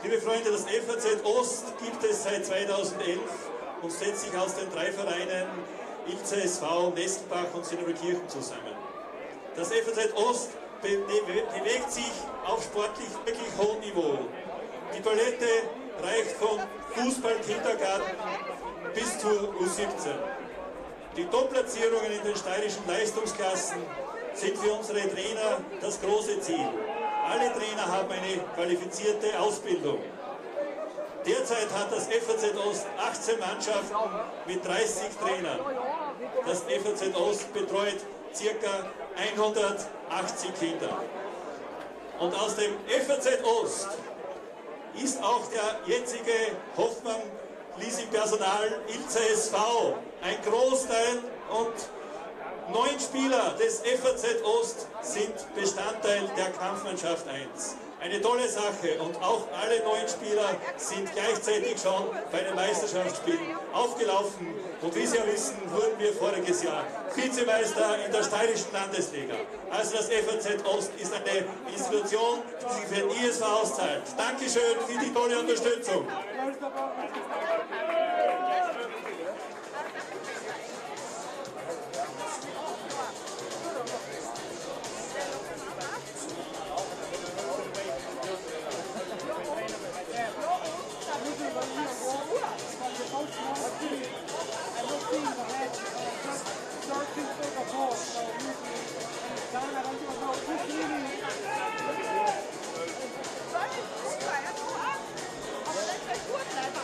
Liebe Freunde, das FAZ Ost gibt es seit 2011 und setzt sich aus den 3 Vereinen Ilzer SV, Nestelbach und Sinneberkirchen zusammen. Das FAZ Ost bewegt sich auf sportlich wirklich hohem Niveau. Die Palette reicht von Fußball-Kindergarten bis zur U17. Die Top-Platzierungen in den steirischen Leistungsklassen sind für unsere Trainer das große Ziel. Alle Trainer haben eine qualifizierte Ausbildung. Derzeit hat das FAZ Ost 18 Mannschaften mit 30 Trainern. Das FAZ Ost betreut ca. 180 Kinder. Und aus dem FAZ Ost ist auch der jetzige Hoffmann-Leasing-Personal Ilzer SV ein Großteil und 9 Spieler des FAZ Ost sind Bestandteil der Kampfmannschaft 1. Eine tolle Sache und auch alle 9 Spieler sind gleichzeitig schon bei den Meisterschaftsspielen aufgelaufen. Und wie Sie ja wissen, wurden wir voriges Jahr Vizemeister in der steirischen Landesliga. Also das FAZ Ost ist eine Institution, die sich für den ISV auszahlt. Dankeschön für die tolle Unterstützung.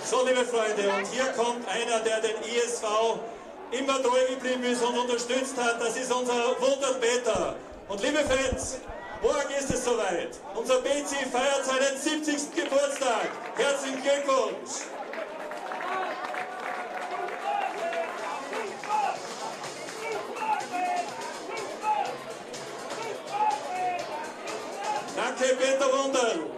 So, liebe Freunde, und hier kommt einer, der den ISV immer treu geblieben ist und unterstützt hat. Das ist unser Wunderbeter. Und liebe Fans, morgen ist es soweit. Unser BC feiert seinen 70. Geburtstag. Herzlichen Glückwunsch! Danke, Peter Wunderl!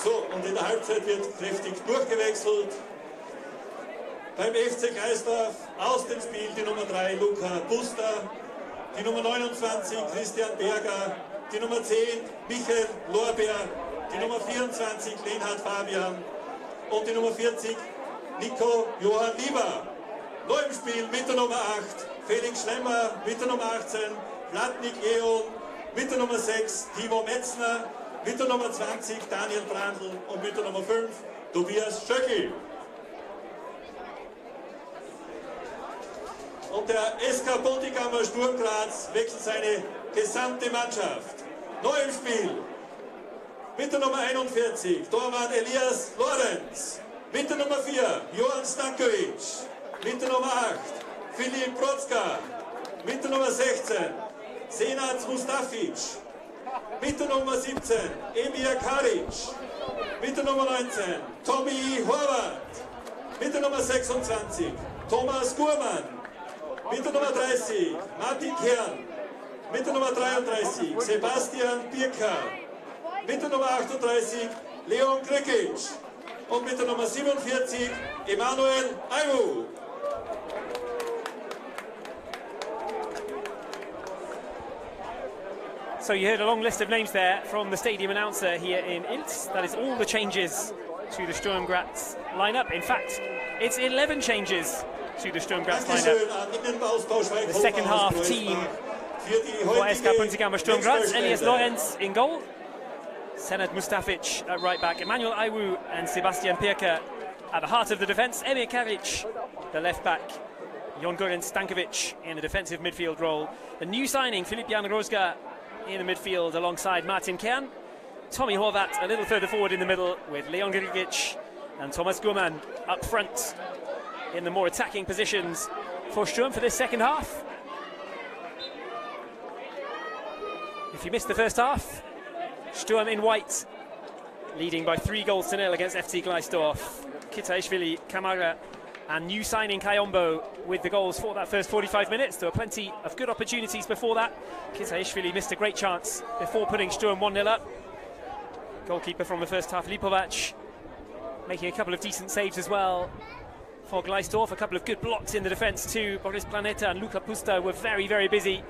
So, und in der Halbzeit wird kräftig durchgewechselt. Beim FC Gleisdorf aus dem Spiel die Nummer 3 Luca Buster, die Nummer 29 Christian Berger, die Nummer 10 Michael Lorbeer, die Nummer 24 Lenhard Fabian und die Nummer 40 Nico Johann Lieber. Neu im Spiel mit der Nummer 8 Felix Schlemmer, mit der Nummer 18 Vladnik Eon, mit der Nummer 6 Timo Metzner, mit der Nummer 20 Daniel Brandl und mit der Nummer 5 Tobias Schöcki. Und der SK Sturm Graz wechselt seine gesamte Mannschaft. Neu im Spiel mit der Nummer 41 Torwart Elias Lorenz, mit der Nummer 4 Johann Stankovic, mit der Nummer 8 Filip Protzka, mit der Nummer 16 Senat Mustafic, mit der Nummer 17 Emir Karic, mit der Nummer 19 Tommy Horvath, mit der Nummer 26 Thomas Gurmann, mit der Nummer 30 Martin Kern, mit der Nummer 33 Sebastian Birka, mit der Nummer 38 Leon Krikic und mit der Nummer 47 Emanuel Aiwu. So you heard a long list of names there from the stadium announcer here in Ilz. That is all the changes to the Sturm Graz lineup. In fact, it's 11 changes to the Sturm Graz lineup. The second half team for SK Sturm Graz: Elias Lorenz in goal, Senat Mustafic at right back, Emanuel Aiwu and Sebastian Pirka at the heart of the defence, Emir Karic, the left back, Jon Goran Stankovic in a defensive midfield role. The new signing, Filip Jan Rozga, in the midfield alongside Martin Kern. Tommy Horvath a little further forward in the middle with Leon Grigic and Thomas Gurman up front in the more attacking positions for Sturm for this second half. If you missed the first half, Sturm in white, leading by 3-0 against FC Gleisdorf. Kitaishvili, Kamara and new signing Kayombo with the goals for that first 45 minutes. There were plenty of good opportunities before that. Kitaishvili missed a great chance before putting Sturm 1-0 up. Goalkeeper from the first half, Lipovac, making a couple of decent saves as well for Gleisdorf. A couple of good blocks in the defence too. Boris Planeta and Luka Pusta were very, very busy.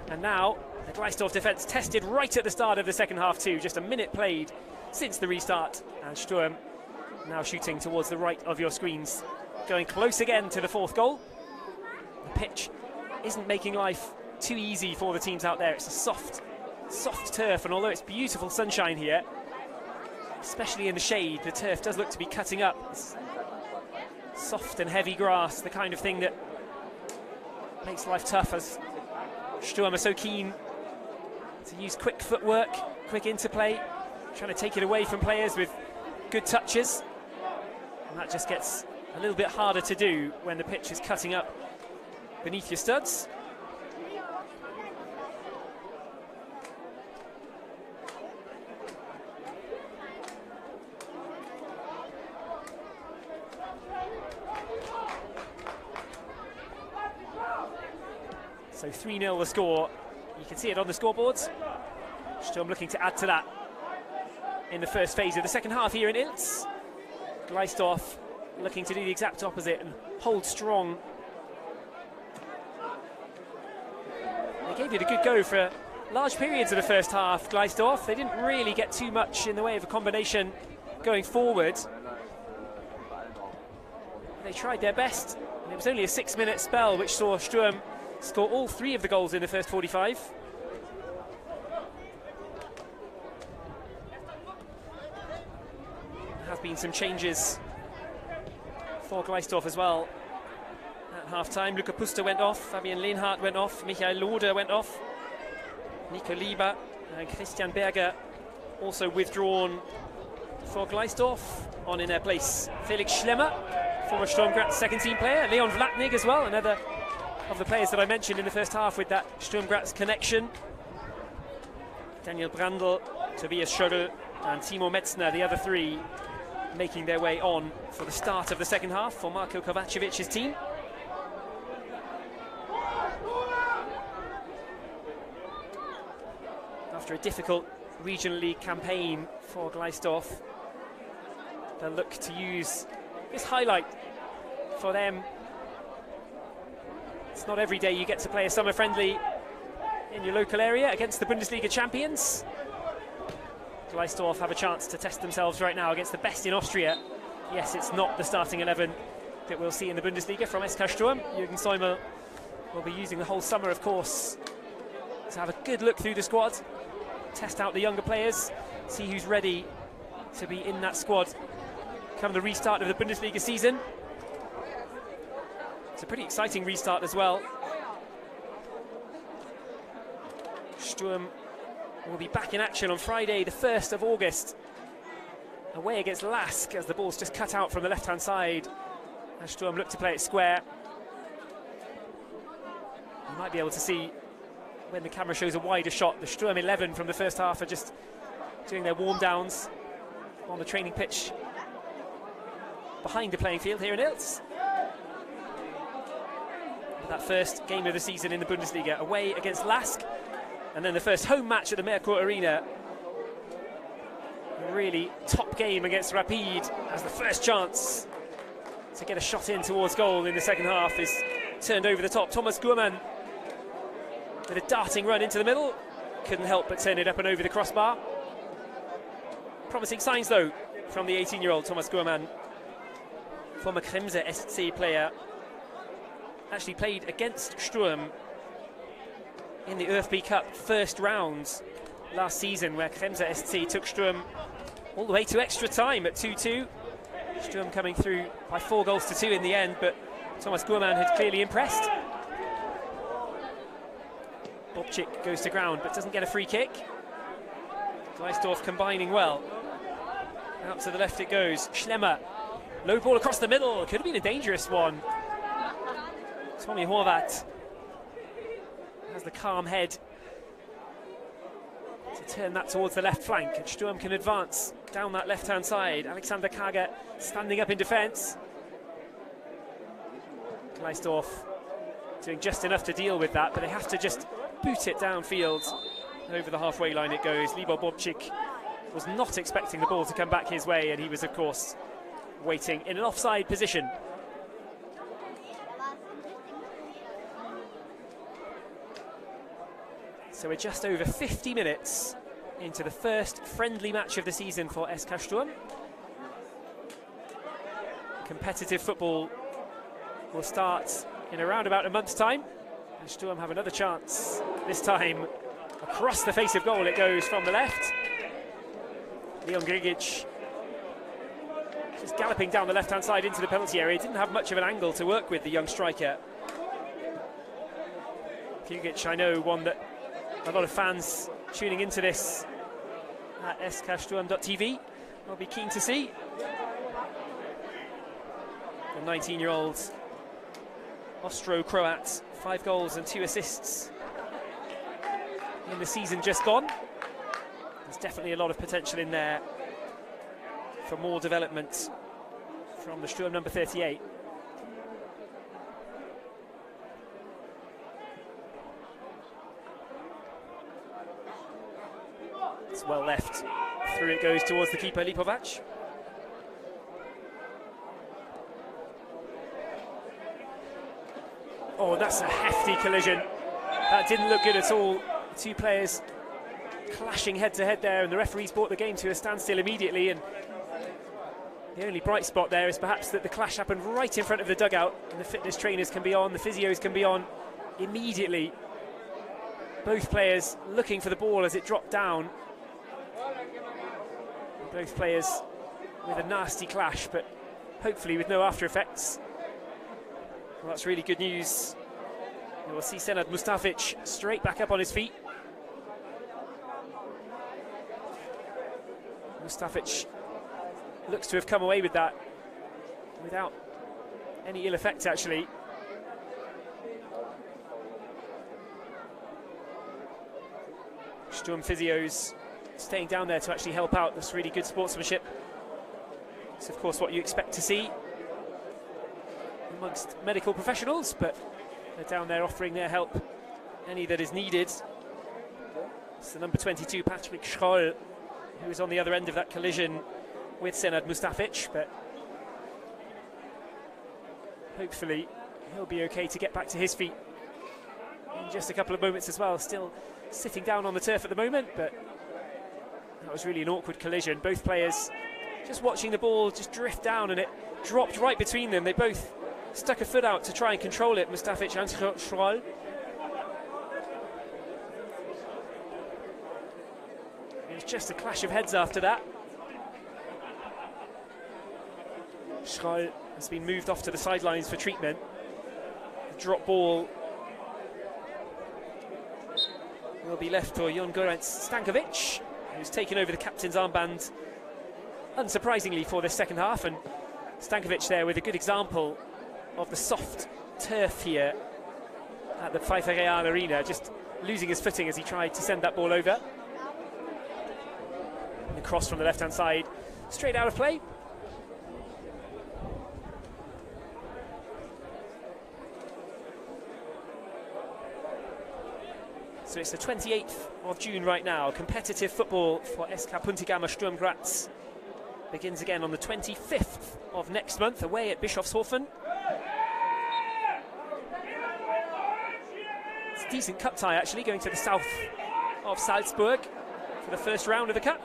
And now the Gleisdorf defence tested right at the start of the second half too. Just a minute played since the restart. And Sturm now shooting towards the right of your screens. Going close again to the fourth goal. The pitch isn't making life too easy for the teams out there. It's a soft turf, and although it's beautiful sunshine here, especially in the shade, the turf does look to be cutting up. It's soft and heavy grass, the kind of thing that makes life tough, as Sturm are so keen to use quick footwork, quick interplay, trying to take it away from players with good touches. And that just gets a little bit harder to do when the pitch is cutting up beneath your studs. So 3-0 the score. You can see it on the scoreboards. Sturm looking to add to that in the first phase of the second half here in Ilz. Gleisdorf looking to do the exact opposite and hold strong. They gave it a good go for large periods of the first half, Gleisdorf. They didn't really get too much in the way of a combination going forward. They tried their best, and it was only a 6-minute spell which saw Sturm score all 3 of the goals in the first 45. There have been some changes for Gleisdorf as well. At half-time, Luka Pusta went off, Fabian Lehnhardt went off, Michael Loder went off, Nico Lieber and Christian Berger also withdrawn for Gleisdorf. On in their place, Felix Schlemmer, former Sturm Graz second-team player, Leon Vlatnik as well, another of the players that I mentioned in the first half with that Sturm Graz connection. Daniel Brandl, Tobias Schödel and Timo Metzner, the other 3 making their way on for the start of the second half for Marko Kovacevic's team. After a difficult regional league campaign for Gleisdorf, they'll look to use this highlight for them. It's not every day you get to play a summer friendly in your local area against the Bundesliga champions. Gleisdorf have a chance to test themselves right now against the best in Austria. Yes, it's not the starting 11 that we'll see in the Bundesliga from SKSturm. Jürgen Säumer will be using the whole summer, of course, to have a good look through the squad, test out the younger players, see who's ready to be in that squad come the restart of the Bundesliga season. It's a pretty exciting restart as well. Sturm will be back in action on Friday, the 1st of August, away against Lask, as the ball's just cut out from the left-hand side. As Sturm look to play it square. You might be able to see, when the camera shows a wider shot, the Sturm 11 from the first half are just doing their warm-downs on the training pitch behind the playing field here in Ilz. That first game of the season in the Bundesliga, away against Lask, and then the first home match at the Merkur Arena. A really top game against Rapid, as the first chance to get a shot in towards goal in the second half is turned over the top. Thomas Gurman with a darting run into the middle, couldn't help but turn it up and over the crossbar. Promising signs though from the 18-year-old Thomas Gurman, former Kremse SC player. Actually played against Sturm in the ÖFB Cup first round last season, where Kremse SC took Sturm all the way to extra time at 2-2. Sturm coming through by 4-2 in the end, but Thomas Gurman had clearly impressed. Bobchik goes to ground but doesn't get a free kick. Gleisdorf combining well. Out to the left it goes. Schlemmer, low ball across the middle, could have been a dangerous one. Tommy Horvat has the calm head to turn that towards the left flank, and Sturm can advance down that left-hand side. Alexander Kager standing up in defence. Gleisdorf doing just enough to deal with that, but they have to just boot it downfield. Over the halfway line it goes. Libor Bobchik was not expecting the ball to come back his way, and he was, of course, waiting in an offside position. So we're just over 50 minutes into the first friendly match of the season for SKSturm. Competitive football will start in around about a month's time, and Sturm have another chance. This time across the face of goal it goes from the left. Leon Grigic just galloping down the left-hand side into the penalty area. Didn't have much of an angle to work with, the young striker. Grigic, I know, one that a lot of fans tuning into this at SKSturm.TV will be keen to see. The 19-year-old Austro-Croat, 5 goals and 2 assists in the season just gone. There's definitely a lot of potential in there for more development from the Sturm number 38. It's well left. Through it goes towards the keeper, Lipovac. Oh, that's a hefty collision. That didn't look good at all. The two players clashing head to head there, and the referees brought the game to a standstill immediately. And the only bright spot there is perhaps that the clash happened right in front of the dugout, and the fitness trainers can be on, the physios can be on immediately. Both players looking for the ball as it dropped down. Both players with a nasty clash, but hopefully with no after effects. Well, that's really good news. And we'll see Senad Mustafic straight back up on his feet. Mustafic looks to have come away with that without any ill effect, actually. Sturm physios staying down there to actually help out. That's really good sportsmanship. It's of course what you expect to see amongst medical professionals, but they're down there offering their help, any that is needed. It's the number 22, Patrick Schroll, who was on the other end of that collision with Senad Mustafic, but hopefully he'll be okay to get back to his feet in just a couple of moments as well. Still sitting down on the turf at the moment, but that was really an awkward collision. Both players just watching the ball just drift down, and it dropped right between them. They both stuck a foot out to try and control it, Mustafic and Schroll. It was just a clash of heads after that. Schroll has been moved off to the sidelines for treatment. The drop ball will be left for Jon Goran Stankovic, who's taken over the captain's armband, unsurprisingly, for this second half. And Stankovic there with a good example of the soft turf here at the Pfeiffer Real Arena, just losing his footing as he tried to send that ball over. And the cross from the left-hand side, straight out of play. So it's the 28th of June right now. Competitive football for SK Puntigam Sturm Graz begins again on the 25th of next month, away at Bischofshofen. It's a decent cup tie, actually, going to the south of Salzburg for the first round of the cup.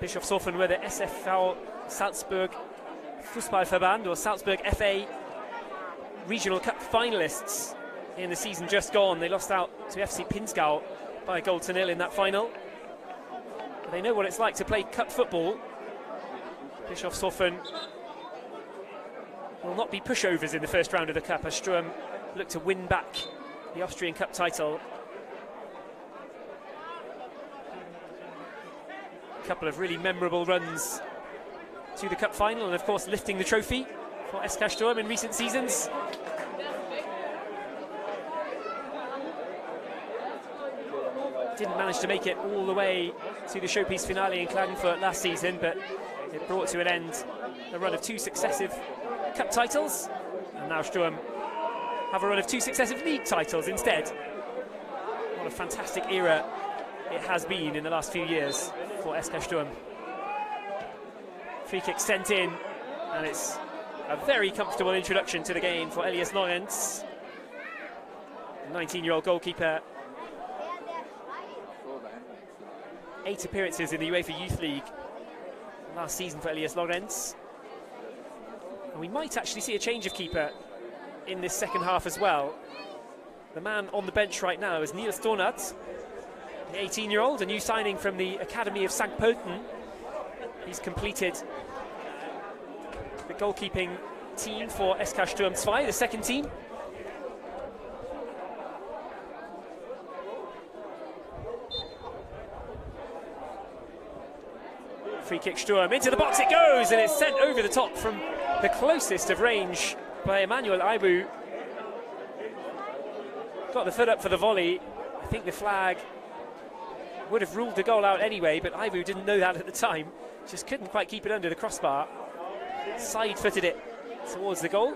Bischofshofen were the SFV Salzburg Fußballverband, or Salzburg FA Regional Cup finalists in the season just gone. They lost out to FC Pinzgau by a goal to nil in that final. But they know what it's like to play cup football. Bischofshofen will not be pushovers in the first round of the cup as Sturm look to win back the Austrian Cup title. A couple of really memorable runs to the cup final, and of course lifting the trophy for SKSturm in recent seasons. didn't manage to make it all the way to the showpiece finale in Klagenfurt last season, but it brought to an end a run of 2 successive cup titles, and now Sturm have a run of 2 successive league titles instead. What a fantastic era it has been in the last few years for SKSturm. Free kick sent in, and it's a very comfortable introduction to the game for Elias Lorenz, 19-year-old goalkeeper. 8 appearances in the UEFA Youth League last season for Elias Lorenz. And we might actually see a change of keeper in this second half as well. The man on the bench right now is Niels Donat, the 18-year-old, a new signing from the Academy of St. Pölten. He's completed the goalkeeping team for SKSturm.TV, the second team. Free kick Sturm, into the box it goes, and it's sent over the top from the closest of range by Emmanuel Aibu. Got the foot up for the volley. I think the flag would have ruled the goal out anyway, but Aibu didn't know that at the time. Just couldn't quite keep it under the crossbar. Side-footed it towards the goal.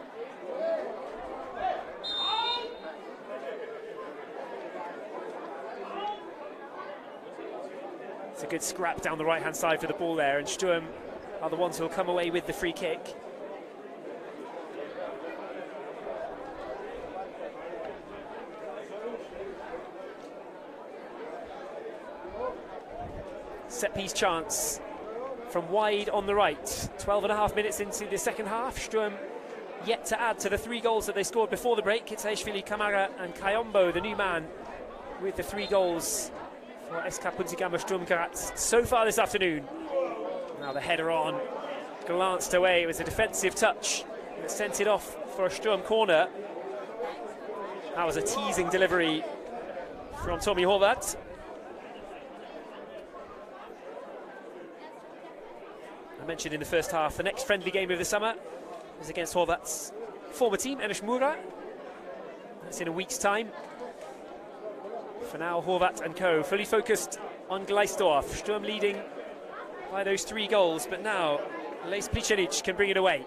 It's a good scrap down the right-hand side for the ball there, and Sturm are the ones who will come away with the free kick. Set-piece chance from wide on the right. 12.5 minutes into the second half. Sturm yet to add to the 3 goals that they scored before the break. Itzaishvili, Kamara and Kayombo, the new man, with the 3 goals for SK Sturm Graz so far this afternoon. Now the header on, glanced away. It was a defensive touch that sent it off for a Sturm corner. That was a teasing delivery from Tommy Horvath. I mentioned in the first half, the next friendly game of the summer is against Horvath's former team, Enes Mura. That's in a week's time. For now, Horvath and co. fully focused on Gleisdorf. Sturm leading by those 3 goals, but now Lejs Pličanić can bring it away.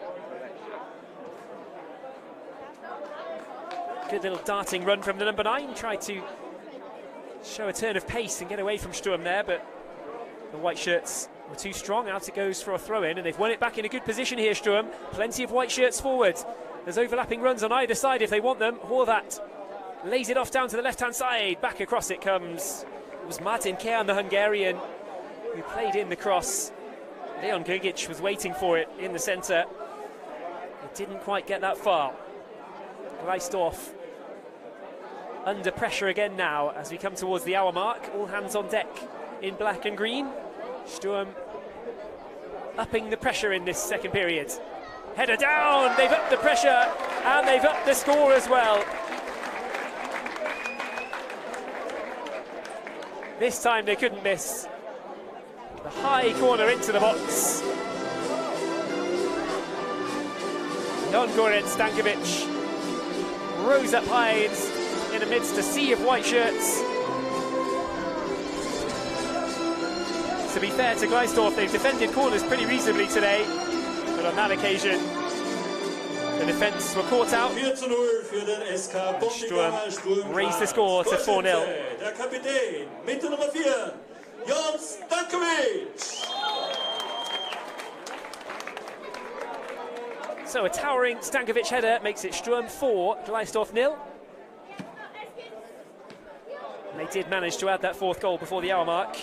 Good little darting run from the number 9. Tried to show a turn of pace and get away from Sturm there, but the white shirts were too strong. Out it goes for a throw-in, and they've won it back in a good position here, Sturm. Plenty of white shirts forward. There's overlapping runs on either side if they want them. Horvath lays it off down to the left-hand side. Back across it comes. It was Martin Kern, the Hungarian, who played in the cross. Leon Grgic was waiting for it in the centre. It didn't quite get that far. Gleisdorf under pressure again now as we come towards the hour mark. All hands on deck in black and green. Sturm upping the pressure in this second period. Header down, they've upped the pressure and they've upped the score as well. This time they couldn't miss. The high corner into the box. Jon Goran Stankovic rose up high in amidst a sea of white shirts. To be fair to Gleisdorf, they've defended corners pretty reasonably today, but on that occasion the defence were caught out. Sturm raised the score to 4-0. Der Kapitän mit der Nummer 4, Jon Stankovic. So a towering Stankovic header makes it Sturm 4, Gleisdorf 0. They did manage to add that 4th goal before the hour mark.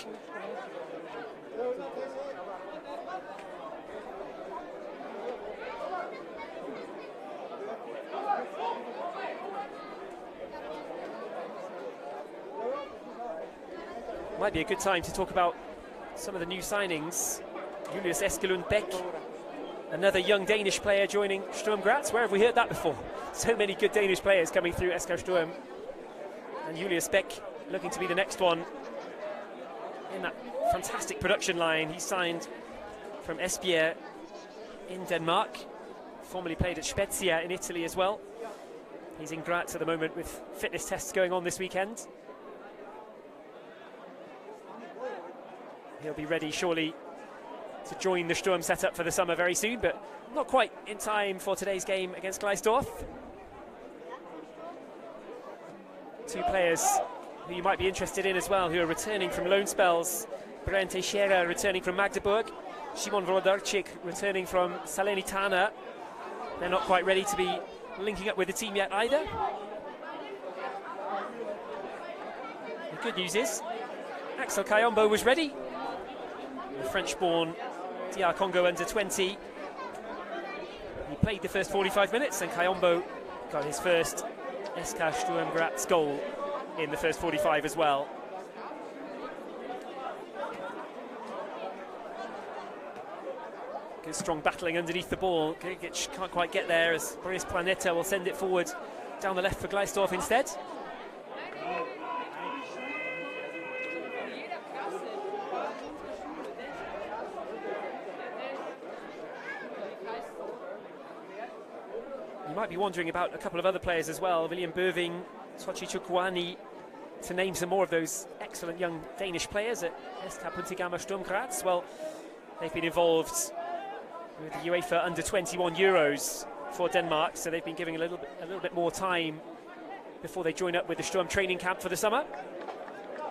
Might be a good time to talk about some of the new signings. Julius Eskelund Beck, another young Danish player joining Sturm Graz. Where have we heard that before? So many good Danish players coming through SKSturm. And Julius Beck looking to be the next one in that fantastic production line. He signed from Esbjerg in Denmark, formerly played at Spezia in Italy as well. He's in Graz at the moment with fitness tests going on this weekend. He'll be ready surely to join the Sturm setup for the summer very soon, but not quite in time for today's game against Gleisdorf. Two players who you might be interested in as well, who are returning from loan spells. Brian Teixeira returning from Magdeburg, Szymon Włodarczyk returning from Salernitana. They're not quite ready to be linking up with the team yet either. The good news is Axel Kayombo was ready. The French-born DR Congo under-20. He played the first 45 minutes, and Kayombo got his first SKSturm Graz goal in the first 45 as well. Good strong battling underneath the ball. Gigic can't quite get there, as Boris Planeta will send it forward down the left for Gleisdorf instead. You might be wondering about a couple of other players as well. William Bøving, Sochi Chukwani, to name some more of those excellent young Danish players at Sturm Graz. Well, they've been involved with the UEFA under-21 Euros for Denmark, so they've been giving a little bit more time before they join up with the Sturm training camp for the summer.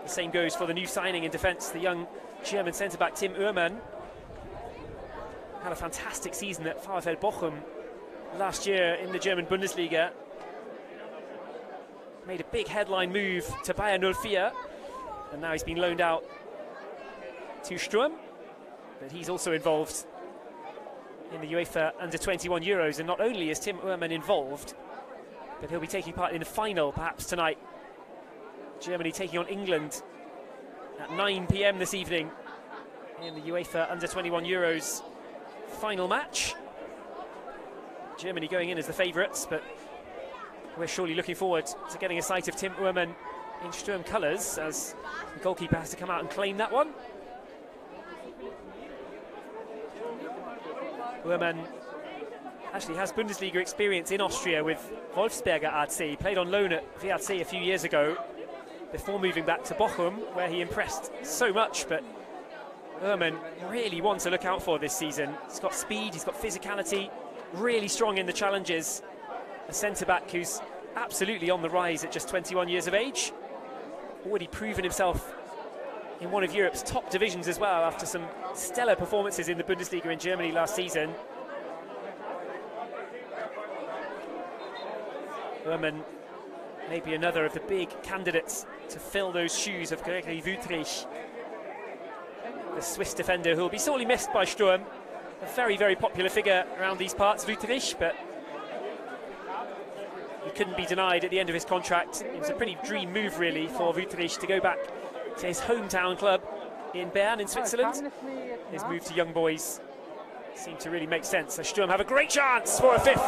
The same goes for the new signing in defence, the young German centre-back Tim Uhrmann. Had a fantastic season at VfL Bochum last year in the German Bundesliga. Made a big headline move to Bayern 04, and now he's been loaned out to Sturm. But he's also involved in the UEFA under-21 Euros, and not only is Tim Uhrmann involved, but he'll be taking part in the final perhaps tonight. Germany taking on England at 9 p.m. this evening in the UEFA under-21 Euros final match. Germany going in as the favourites, but we're surely looking forward to getting a sight of Tim Uhrmann in Sturm colours, as the goalkeeper has to come out and claim that one. Uhrmann actually has Bundesliga experience in Austria with Wolfsberger AC. He played on loan at WRC a few years ago before moving back to Bochum, where he impressed so much. But Uhrmann really one to look out for this season. He's got speed, he's got physicality, really strong in the challenges. A centre-back who's absolutely on the rise at just 21 years of age. Already proven himself in one of Europe's top divisions as well, after some stellar performances in the Bundesliga in Germany last season. Uhrmann may be another of the big candidates to fill those shoes of Gregory Wüthrich, the Swiss defender who will be sorely missed by Sturm. A very, very popular figure around these parts, Wüthrich, but he couldn't be denied at the end of his contract. It was a pretty dream move, really, for Wüthrich to go back to his hometown club in Bern in Switzerland. His move to young boys seemed to really make sense. So Sturm have a great chance for a fifth,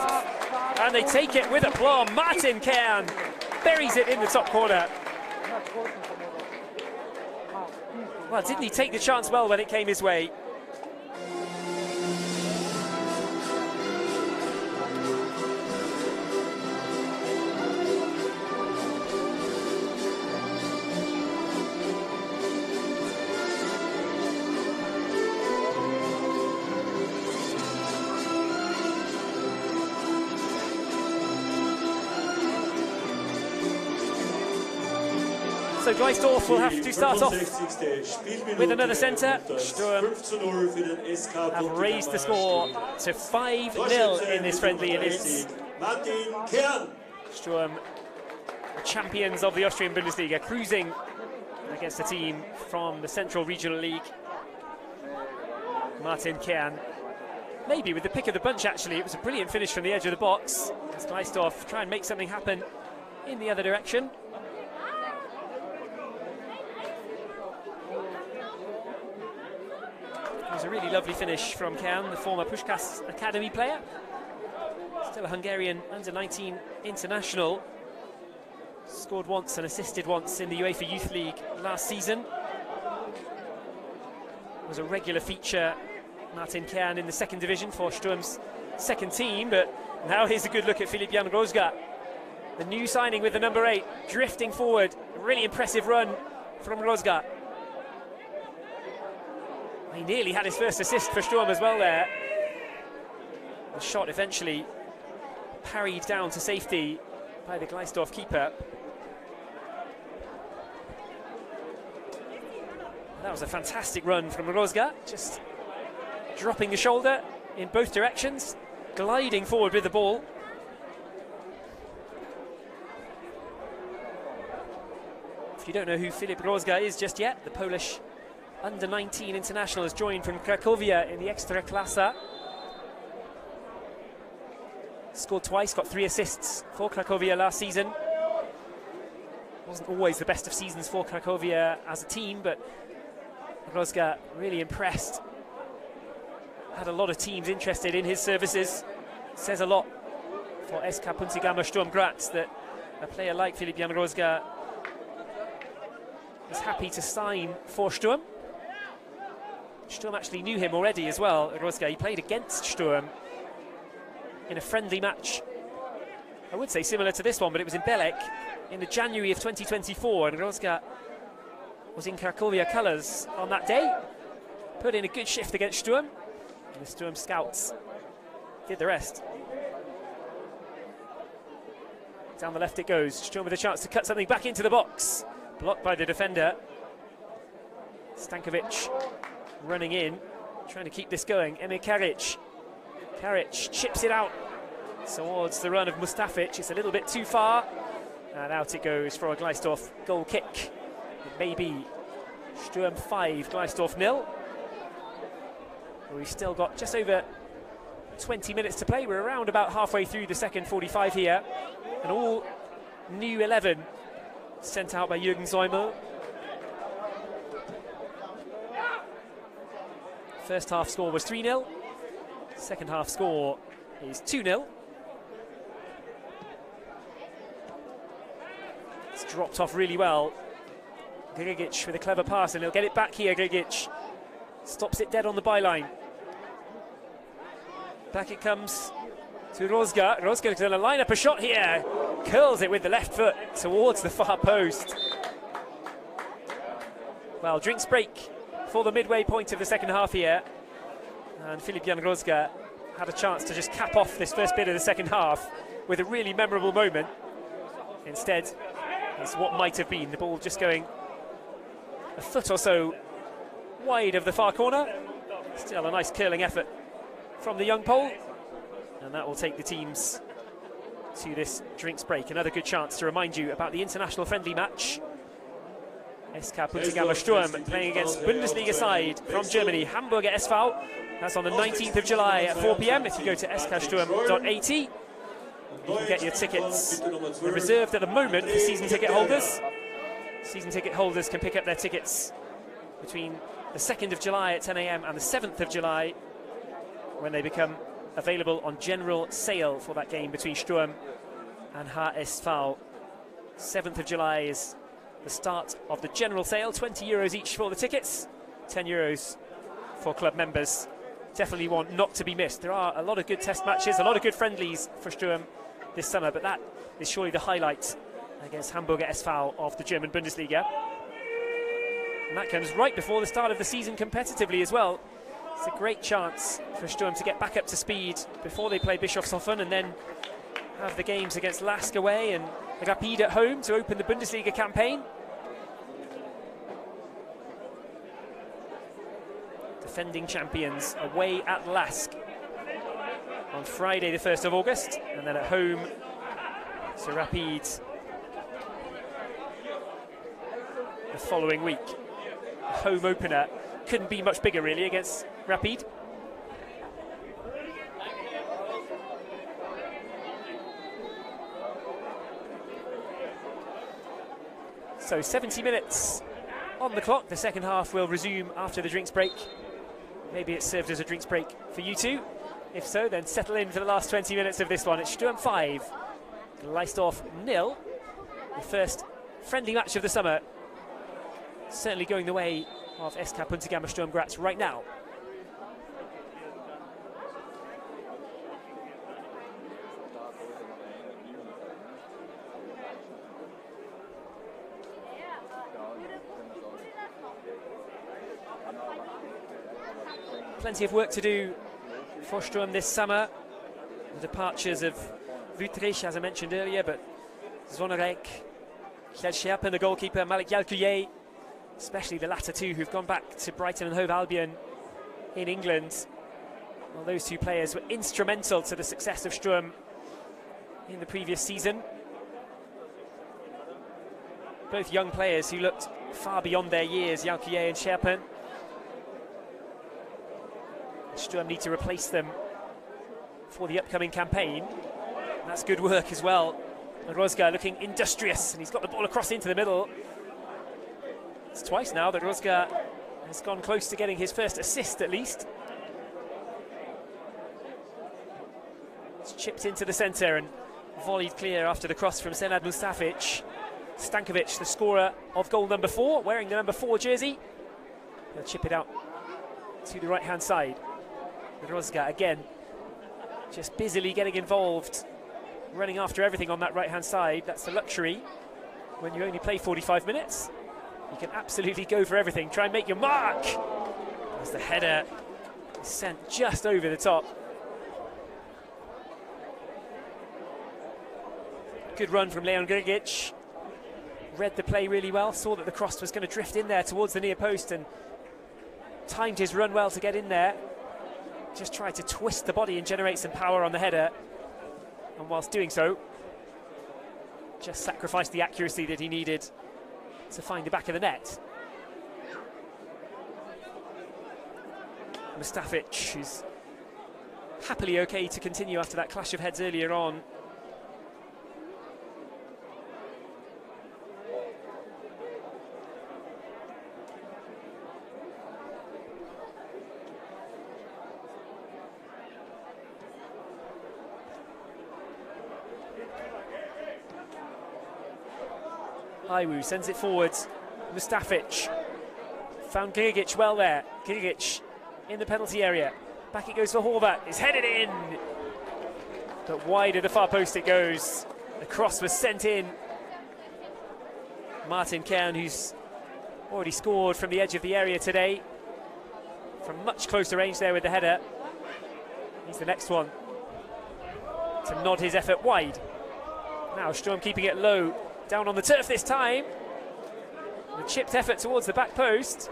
and they take it with aplomb. Martin Kern buries it in the top corner. Well, didn't he take the chance well when it came his way? So Gleisdorf will have to start off with another centre. Sturm have raised the score to 5-0 in this friendly, and it's Sturm, champions of the Austrian Bundesliga, cruising against a team from the Central Regional League. Martin Kern, maybe with the pick of the bunch actually. It was a brilliant finish from the edge of the box as Gleisdorf try and make something happen in the other direction. It was a really lovely finish from Kern, the former Puskás Academy player. Still a Hungarian under-19 international. Scored once and assisted once in the UEFA Youth League last season. Was a regular feature, Martin Kern, in the second division for Sturm's second team. But now here's a good look at Filip-Jan Rozga, the new signing with the number 8, drifting forward. A really impressive run from Rozga. He nearly had his first assist for Sturm as well there. The shot eventually parried down to safety by the Gleisdorf keeper. That was a fantastic run from Rozga, just dropping the shoulder in both directions, gliding forward with the ball. If you don't know who Filip Rozga is just yet, the Polish under-19 international has joined from Cracovia in the Ekstraklasa. Scored twice, got 3 assists for Cracovia last season. Wasn't always the best of seasons for Cracovia as a team, but Rozga really impressed. Had a lot of teams interested in his services. Says a lot for SK Sturm Graz that a player like Filip Rozga is happy to sign for Sturm. Sturm actually knew him already as well, Rozga. He played against Sturm in a friendly match, I would say similar to this one, but it was in Belek in the January of 2024, and Rozga was in Cracovia colours on that day. Put in a good shift against Sturm, and the Sturm scouts did the rest. Down the left it goes. Sturm with a chance to cut something back into the box. Blocked by the defender. Stankovic running in, trying to keep this going. Emir Karic. Karic chips it out towards the run of Mustafic. It's a little bit too far, and out it goes for a Gleisdorf goal kick. It may be Sturm 5, Gleisdorf 0. We've still got just over 20 minutes to play. We're around about halfway through the second 45 here, and all new 11 sent out by Jürgen Säumel. First half score was 3-0. Second half score is 2-0. It's dropped off really well. Grigic with a clever pass, and he'll get it back here. Grigic stops it dead on the byline. Back it comes to Rozga. Rozga's going to line up a shot here. Curls it with the left foot towards the far post. Well, drinks break for the midway point of the second half here. And Filip Rozga had a chance to just cap off this first bit of the second half with a really memorable moment. Instead, it's what might have been. The ball just going a foot or so wide of the far corner. Still a nice curling effort from the young Pole. And that will take the teams to this drinks break. Another good chance to remind you about the international friendly match. SK Sturm playing against Bundesliga side from Germany, Hamburger SV. That's on the 19th of July at 4 p.m. If you go to SKSturm.at, you can get your tickets. They're reserved at the moment for season ticket holders. Season ticket holders can pick up their tickets between the 2nd of July at 10 a.m. and the 7th of July, when they become available on general sale for that game between Sturm and HSV. 7th of July is the start of the general sale. 20 euros each for the tickets, 10 euros for club members. Definitely one not to be missed. There are a lot of good test matches, a lot of good friendlies for Sturm this summer, but that is surely the highlight against Hamburger SV of the German Bundesliga. And that comes right before the start of the season competitively as well. It's a great chance for Sturm to get back up to speed before they play Bischofshofen, and then have the games against Lask away and Rapid at home to open the Bundesliga campaign. Defending champions away at Lask on Friday the 1st of August, and then at home to Rapid the following week. The home opener couldn't be much bigger really against Rapid. So 70 minutes on the clock. The second half will resume after the drinks break. Maybe it served as a drinks break for you two. If so, then settle in for the last 20 minutes of this one. It's Sturm 5, Gleisdorf 0. The first friendly match of the summer. Certainly going the way of SK Sturm Graz right now. Plenty of work to do for Sturm this summer. The departures of Wüttrich, as I mentioned earlier, but Zonorek, Kjell Scherpen, the goalkeeper, Malik Yalkuye, especially the latter two who've gone back to Brighton and Hove Albion in England. Well, those two players were instrumental to the success of Sturm in the previous season. Both young players who looked far beyond their years, Yalkuye and Scherpen. Sturm need to replace them for the upcoming campaign. And that's good work as well. And Rosga looking industrious, and he's got the ball across into the middle. It's twice now that Rosga has gone close to getting his first assist at least. It's chipped into the centre and volleyed clear after the cross from Senad Mustafic. Stankovic, the scorer of goal number 4, wearing the number 4 jersey. He'll chip it out to the right-hand side. Rosga again, just busily getting involved, running after everything on that right-hand side. That's the luxury when you only play 45 minutes. You can absolutely go for everything. Try and make your mark. As the header is sent just over the top. Good run from Leon Grigic. Read the play really well, saw that the cross was going to drift in there towards the near post and timed his run well to get in there. Just tried to twist the body and generate some power on the header, and whilst doing so, just sacrificed the accuracy that he needed to find the back of the net. Mustafic is happily okay to continue after that clash of heads earlier on. Iwu sends it forward. Mustafic found Grigic well there. Grigic in the penalty area. Back it goes for Horvath. It's headed in, but wide of the far post it goes. The cross was sent in. Martin Kern, who's already scored from the edge of the area today, from much closer range there with the header. He's the next one to nod his effort wide. Now Sturm keeping it low. Down on the turf this time. The chipped effort towards the back post.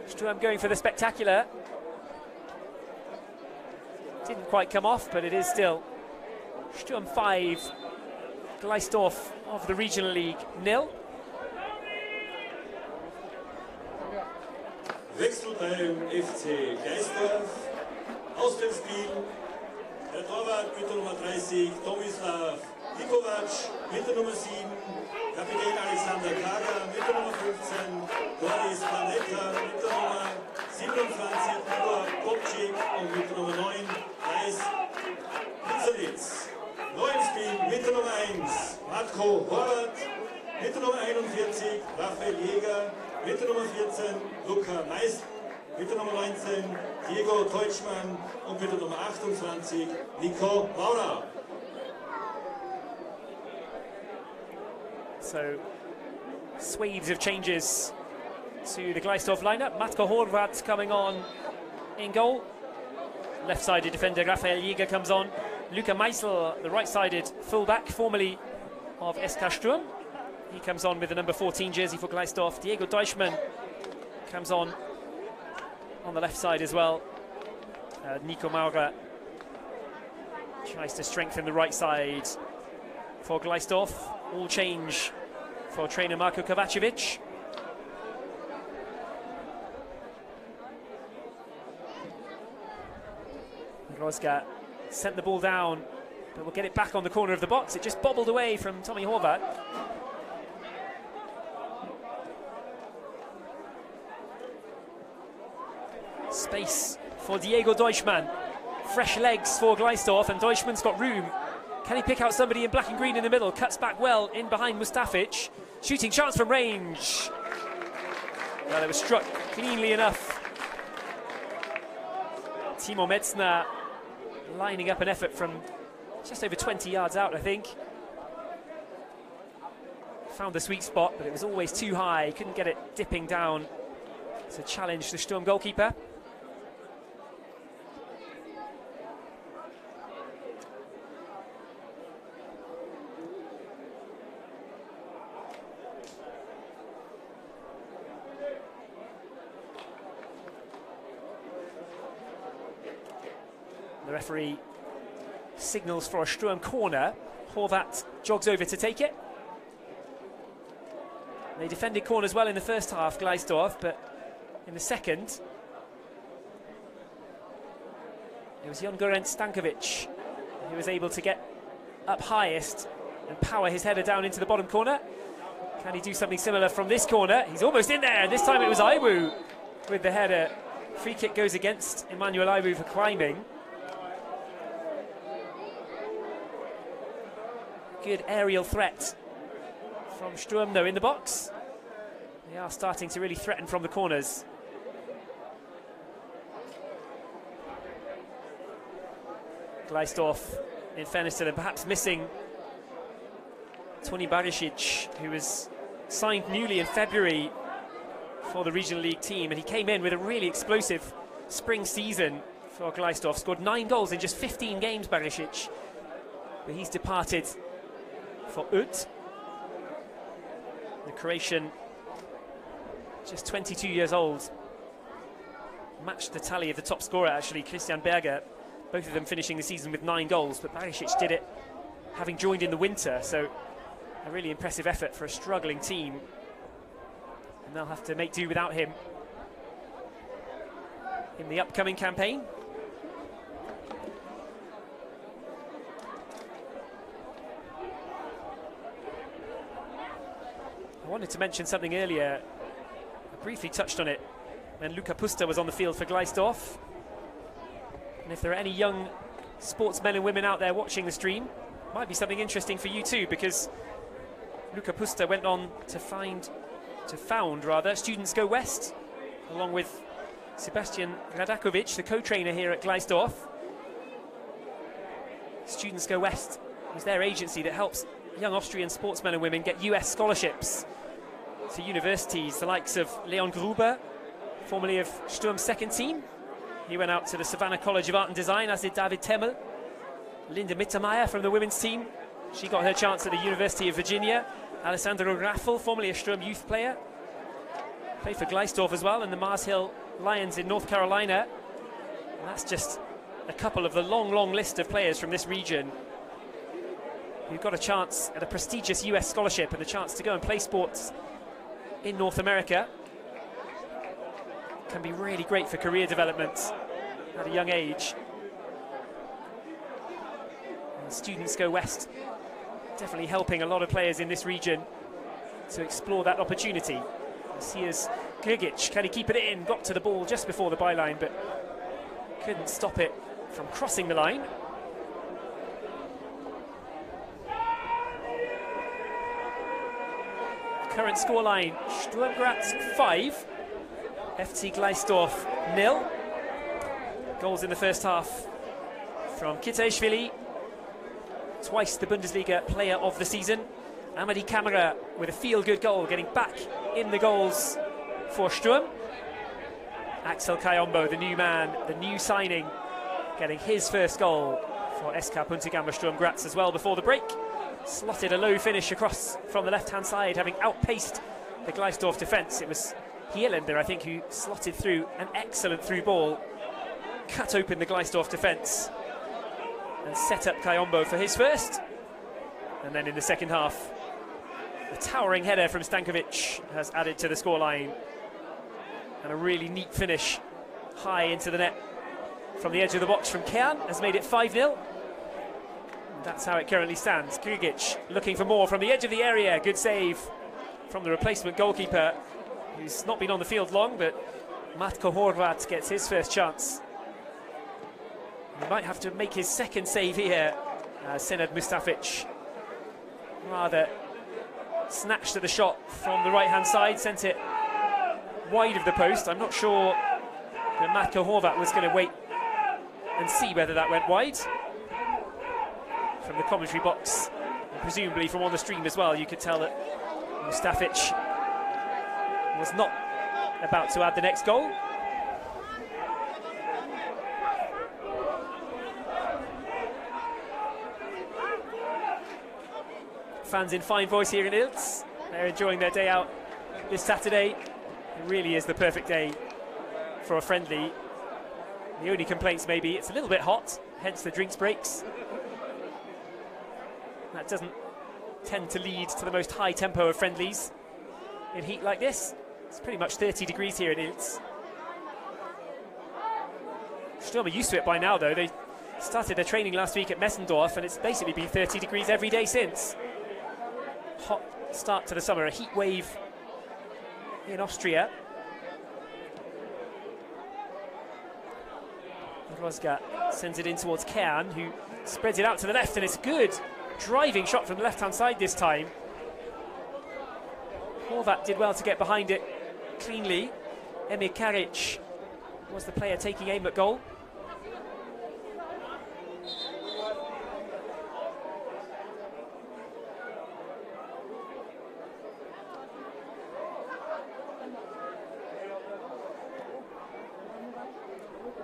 Sturm going for the spectacular. Didn't quite come off, but it is still Sturm 5, Gleisdorf of the Regional League 0. Wechsel beim FC Gleisdorf. Aus dem Spiel der Torwart mit der Nummer 30, Tomislav Nikovac, mit der Nummer 7, Kapitän Alexander Kager, mit der Nummer 15, Boris Panetta, mit der Nummer 27, Igor Kopczyk und mit der Nummer 9, Reis Pizzolitz. Neu im Spiel mit der Nummer 1, Matko Horvath, mit der Nummer 41, Raphael Jäger, mit der Nummer 14, Luca Meist, mit der Nummer 19, Diego Deutschmann und mit der Nummer 28, Nico Maurer. So, swathes of changes to the Gleisdorf lineup. Matko Horvath coming on in goal. Left-sided defender Raphael Jäger comes on. Luca Meisel, the right-sided fullback, formerly of SKSturm. He comes on with the number 14 jersey for Gleisdorf. Diego Deutschmann comes on the left side as well. Nico Maurer tries to strengthen the right side for Gleisdorf. All change for trainer Marko Kovacevic. Rosga sent the ball down, but will get it back on the corner of the box. It just bobbled away from Tommy Horvath. Space for Diego Deutschmann. Fresh legs for Gleisdorf, and Deutschmann's got room. Can he pick out somebody in black and green in the middle? Cuts back well in behind Mustafic. Shooting chance from range. Well, it was struck cleanly enough. Timo Metzner lining up an effort from just over 20 yards out, I think. Found the sweet spot, but it was always too high. Couldn't get it dipping down to challenge the Sturm goalkeeper. The referee signals for a Sturm corner. Horvat jogs over to take it. They defended corners well in the first half, Gleisdorf, but in the second, it was Jan Goran Stankovic who was able to get up highest and power his header down into the bottom corner. Can he do something similar from this corner? He's almost in there. This time it was Aiwu with the header. Free kick goes against Emmanuel Aiwu for climbing. Good aerial threat from Sturm though in the box. They are starting to really threaten from the corners. Gleisdorf, in fairness to them, perhaps missing Toni Barisic, who was signed newly in February for the Regional League team, and he came in with a really explosive spring season for Gleisdorf. Scored 9 goals in just 15 games, Barisic, but he's departed for Ut. The Croatian, just 22 years old, matched the tally of the top scorer actually, Christian Berger, both of them finishing the season with 9 goals, but Barisic did it having joined in the winter, so a really impressive effort for a struggling team, and they'll have to make do without him in the upcoming campaign. I wanted to mention something earlier. I briefly touched on it when Luca Pusta was on the field for Gleisdorf. And if there are any young sportsmen and women out there watching the stream, might be something interesting for you too, because Luca Pusta went on to found Students Go West, along with Sebastian Radakovic, the co-trainer here at Gleisdorf. Students Go West is their agency that helps young Austrian sportsmen and women get US scholarships to universities, the likes of Leon Gruber, formerly of Sturm's second team. He went out to the Savannah College of Art and Design, as did David Temmel. Linda Mittermeier from the women's team, she got her chance at the University of Virginia. Alessandro Raffel, formerly a Sturm youth player, played for Gleisdorf as well, and the Mars Hill Lions in North Carolina. And that's just a couple of the long list of players from this region who've got a chance at a prestigious US scholarship and a chance to go and play sports in North America. Can be really great for career development at a young age. And Students Go West, definitely helping a lot of players in this region to explore that opportunity. Here's Grigic, can he keep it in? Got to the ball just before the byline, but couldn't stop it from crossing the line. Current scoreline, Sturm Graz 5, FC Gleisdorf 0. Goals in the first half from Kitaishvili, twice the Bundesliga player of the season. Amadi Kamara with a feel-good goal, getting back in the goals for Sturm. Axel Kayombo, the new man, the new signing, getting his first goal for SK Sturm Graz as well before the break. Slotted a low finish across from the left-hand side, having outpaced the Gleisdorf defence. It was Hierländer, I think, who slotted through an excellent through ball, cut open the Gleisdorf defence and set up Kayombo for his first. And then in the second half, a towering header from Stankovic has added to the scoreline, and a really neat finish high into the net from the edge of the box from Kean has made it 5-0. That's how it currently stands. Grigic looking for more from the edge of the area. Good save from the replacement goalkeeper, who's not been on the field long, but Matko Horvat gets his first chance. He might have to make his second save here. Senad Mustafic rather snatched at the shot from the right-hand side, sent it wide of the post. I'm not sure that Matko Horvat was going to wait and see whether that went wide. From the commentary box, and presumably from on the stream as well, you could tell that Mustafic was not about to add the next goal. Fans in fine voice here in Ilz. They're enjoying their day out this Saturday. It really is the perfect day for a friendly. The only complaints maybe it's a little bit hot hence the drinks breaks. That doesn't tend to lead to the most high tempo of friendlies in heat like this. It's pretty much 30 degrees here in Ilz. Sturm are used to it by now, though. They started their training last week at Messendorf, and it's basically been 30 degrees every day since. Hot start to the summer, a heat wave in Austria. Rosga sends it in towards Kern, who spreads it out to the left, and it's good. Driving shot from the left-hand side this time. Horvat did well to get behind it cleanly. Emir Karic was the player taking aim at goal.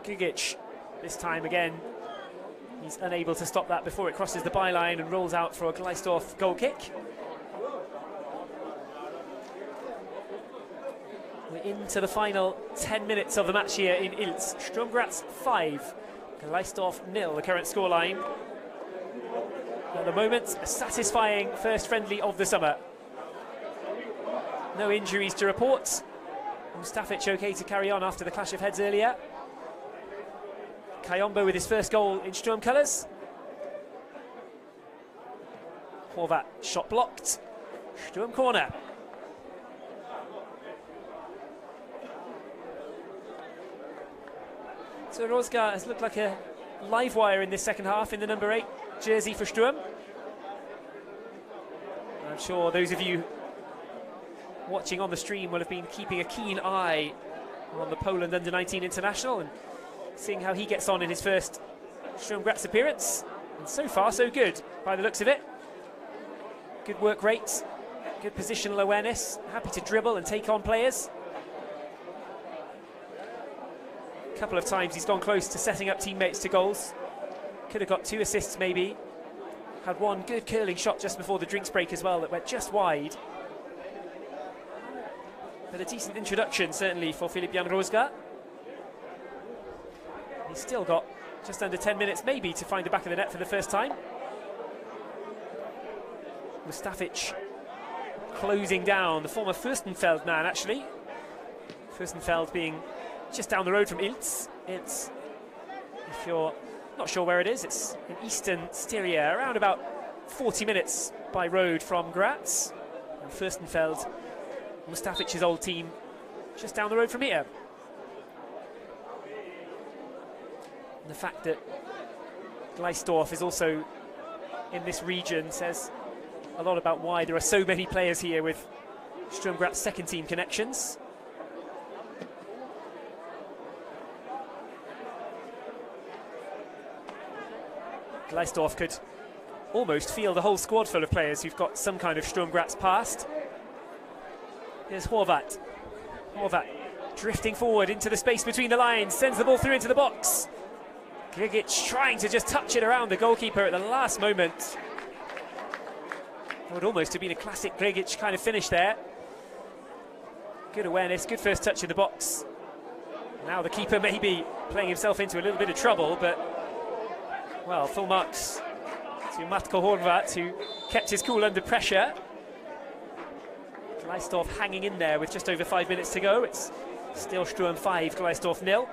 Gigic, this time again, he's unable to stop that before it crosses the byline and rolls out for a Gleisdorf goal kick. We're into the final 10 minutes of the match here in Ilz. Sturm Graz 5, Gleisdorf 0, the current scoreline. At the moment, a satisfying first friendly of the summer. No injuries to report. Mustafic okay to carry on after the clash of heads earlier. Kayombo with his first goal in Sturm colours. Horvat shot blocked. Sturm corner. So Rosga has looked like a live wire in this second half in the number 8 jersey for Sturm. I'm sure those of you watching on the stream will have been keeping a keen eye on the Poland under-19 international and seeing how he gets on in his first Sturm Graz appearance. And so far, so good, by the looks of it. Good work rate, good positional awareness, happy to dribble and take on players. A couple of times he's gone close to setting up teammates to goals. Could have got 2 assists maybe. Had one good curling shot just before the drinks break as well that went just wide. But a decent introduction, certainly, for Filip Jan Rosga. He's still got just under 10 minutes, maybe, to find the back of the net for the first time. Mustafic closing down, the former Fürstenfeld man, actually. Fürstenfeld being just down the road from Ilz. It's, if you're not sure where it is, it's in eastern Styria, around about 40 minutes by road from Graz. And Fürstenfeld, Mustafic's old team, just down the road from here. The fact that Gleisdorf is also in this region says a lot about why there are so many players here with Sturm Graz second team connections. Gleisdorf could almost field the whole squad full of players who've got some kind of Sturm Graz past. Here's Horvat. Horvat drifting forward into the space between the lines, sends the ball through into the box. Gigic trying to just touch it around the goalkeeper at the last moment. It would almost have been a classic Gigic kind of finish there. Good awareness, good first touch in the box. Now the keeper may be playing himself into a little bit of trouble, but, well, full marks to Matko Horvat, who kept his cool under pressure. Gleisdorf hanging in there with just over 5 minutes to go. It's still Sturm 5, Gleisdorf 0.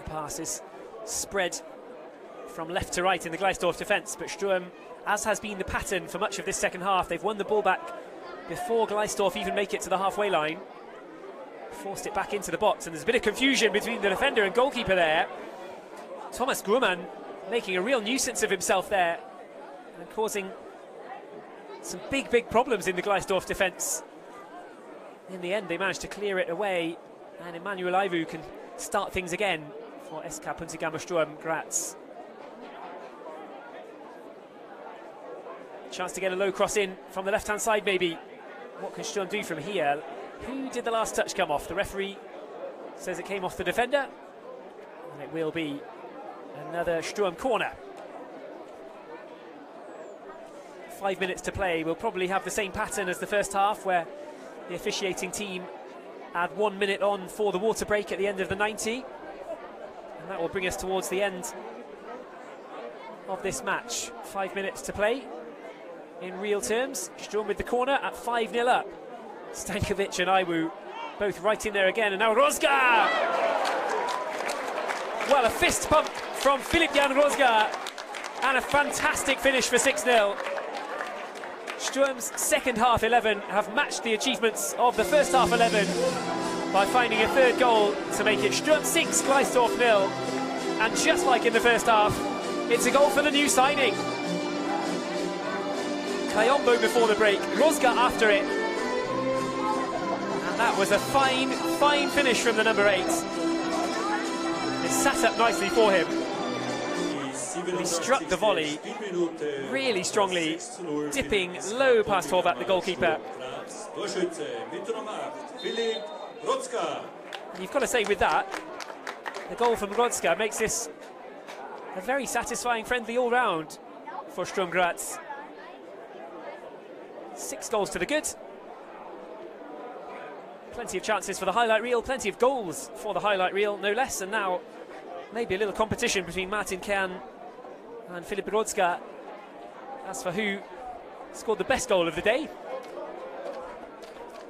Passes spread from left to right in the Gleisdorf defence, but Sturm, as has been the pattern for much of this second half, they've won the ball back before Gleisdorf even make it to the halfway line. Forced it back into the box, and there's a bit of confusion between the defender and goalkeeper there. Thomas Grumman making a real nuisance of himself there and causing some big problems in the Gleisdorf defence. In the end, they managed to clear it away, and Emmanuel Aivu can start things again for Sturm Graz. Chance to get a low cross in from the left-hand side, maybe. What can Sturm do from here? Who did the last touch come off? The referee says it came off the defender, and it will be another Sturm corner. 5 minutes to play. We'll probably have the same pattern as the first half, where the officiating team add 1 minute on for the water break at the end of the 90, and that will bring us towards the end of this match. 5 minutes to play in real terms. Sturm with the corner at 5-0 up. Stankovic and Iwu both right in there again, and now Rozga! Well, a fist pump from Filip-Jan Rozga, and a fantastic finish for 6-0. Sturm's second half 11 have matched the achievements of the first half 11 by finding a third goal to make it Sturm 6, Gleisdorf 0. And just like in the first half, it's a goal for the new signing. Kayombo before the break, Rozga after it. And that was a fine, fine finish from the number 8. It sat up nicely for him. He struck the volley really strongly, dipping low past Horvath, the goalkeeper. And you've got to say, with that, the goal from Rozga makes this a very satisfying friendly all-round for Sturm Graz. 6 goals to the good. Plenty of chances for the highlight reel, plenty of goals for the highlight reel, no less. And now maybe a little competition between Martin Kern and Filip Rozga as for who scored the best goal of the day.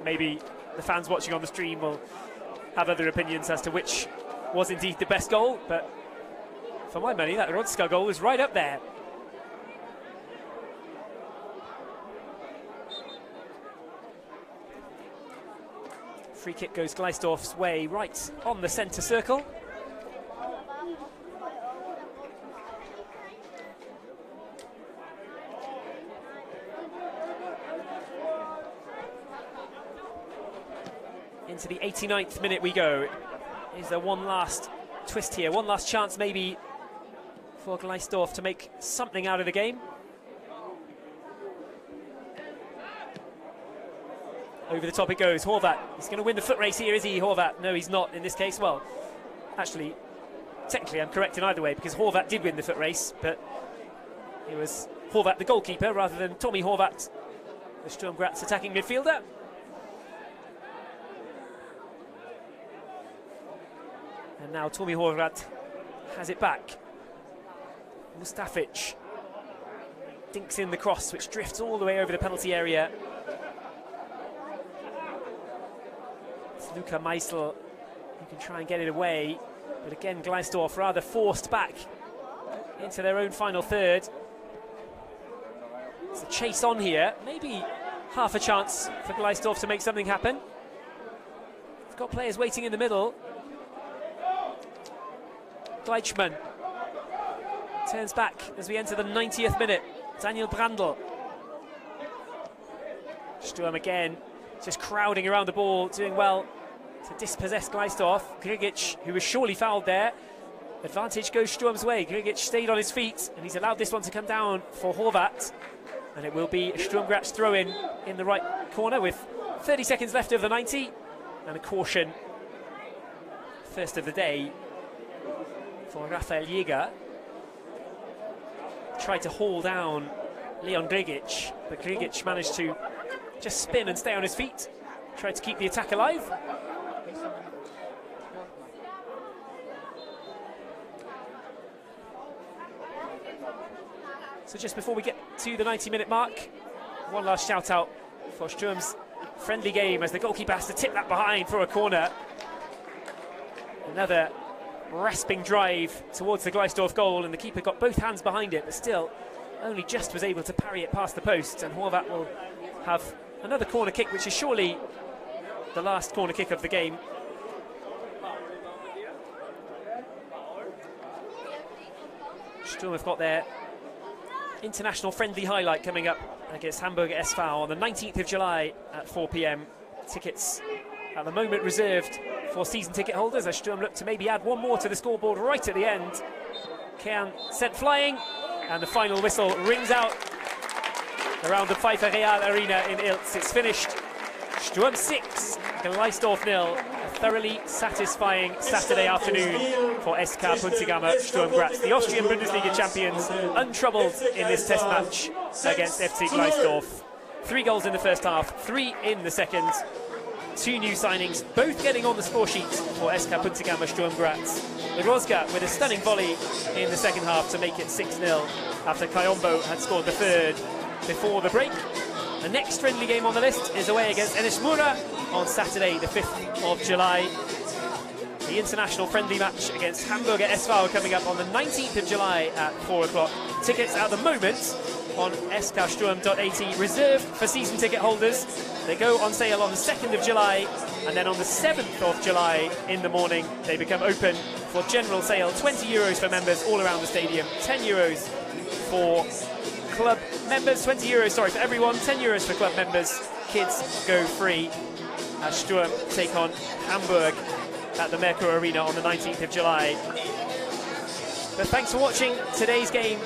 Maybe the fans watching on the stream will have other opinions as to which was indeed the best goal, but for my money, that Rozga goal is right up there. Free kick goes Gleisdorf's way, right on the centre circle. Into the 89th minute we go. Is there one last twist here? One last chance maybe for Gleisdorf to make something out of the game. Over the top it goes. Horvath. He's going to win the foot race here, is he, Horvath? No, he's not in this case. Well, actually, technically I'm correct in either way, because Horvath did win the foot race, but it was Horvath the goalkeeper rather than Tommy Horvath, the Sturm Graz attacking midfielder. And now Tommy Horvath has it back. Mustafic dinks in the cross, which drifts all the way over the penalty area. It's Luca Meisel who can try and get it away, but again Gleisdorf rather forced back into their own final third. It's a chase on here, maybe half a chance for Gleisdorf to make something happen. They've got players waiting in the middle. Gleichmann turns back as we enter the 90th minute. Daniel Brandl. Sturm again, just crowding around the ball, doing well to dispossess Gleisdorf. Grigic, who was surely fouled there. Advantage goes Sturm's way. Grigic stayed on his feet, and he's allowed this one to come down for Horvath. And it will be a Sturm Graz throw-in in the right corner with 30 seconds left of the 90. And a caution, first of the day, for Rafael Jäger. Tried to haul down Leon Grigic, but Grigic managed to just spin and stay on his feet. Tried to keep the attack alive. So just before we get to the 90-minute mark, one last shout out for Sturm's friendly game as the goalkeeper has to tip that behind for a corner. Another rasping drive towards the Gleisdorf goal, and the keeper got both hands behind it, but still only just was able to parry it past the post. And Horvath will have another corner kick, which is surely the last corner kick of the game. Sturm have got their international friendly highlight coming up against Hamburger SV on the 19th of July at 4 p.m. Tickets at the moment reserved for season ticket holders as Sturm look to maybe add one more to the scoreboard right at the end. Kern sent flying, and the final whistle rings out around the Pfeiffer Real Arena in Ilz. It's finished. Sturm 6, Gleisdorf 0. A thoroughly satisfying Saturday afternoon for SK Sturm Graz. The Austrian Bundesliga champions, untroubled in this test match against FC Gleisdorf. 3 goals in the first half, 3 in the second. 2 new signings, both getting on the score sheet for SK Sturm Graz. Grozga with a stunning volley in the second half to make it 6-0 after Kayombo had scored the third before the break. The next friendly game on the list is away against Enesmura on Saturday the 5th of July. The international friendly match against Hamburger SV coming up on the 19th of July at 4 o'clock. Tickets at the moment on SKSturm.TV, reserved for season ticket holders. They go on sale on the 2nd of July, and then on the 7th of July in the morning they become open for general sale. 20 euros for members all around the stadium, 10 euros for club members, 20 euros, sorry, for everyone, 10 euros for club members. Kids go free as Sturm take on Hamburg at the Merkur Arena on the 19th of July. But thanks for watching today's game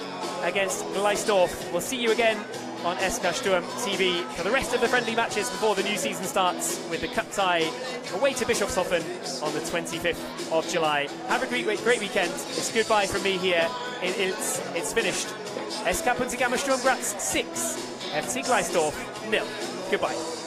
against Gleisdorf. We'll see you again on SKSturm.TV for the rest of the friendly matches before the new season starts, with the cup tie away to Bischofshofen on the 25th of July. Have a great weekend. It's goodbye from me here. It's finished. SK Sturm Graz 6, FC Gleisdorf 0. Goodbye.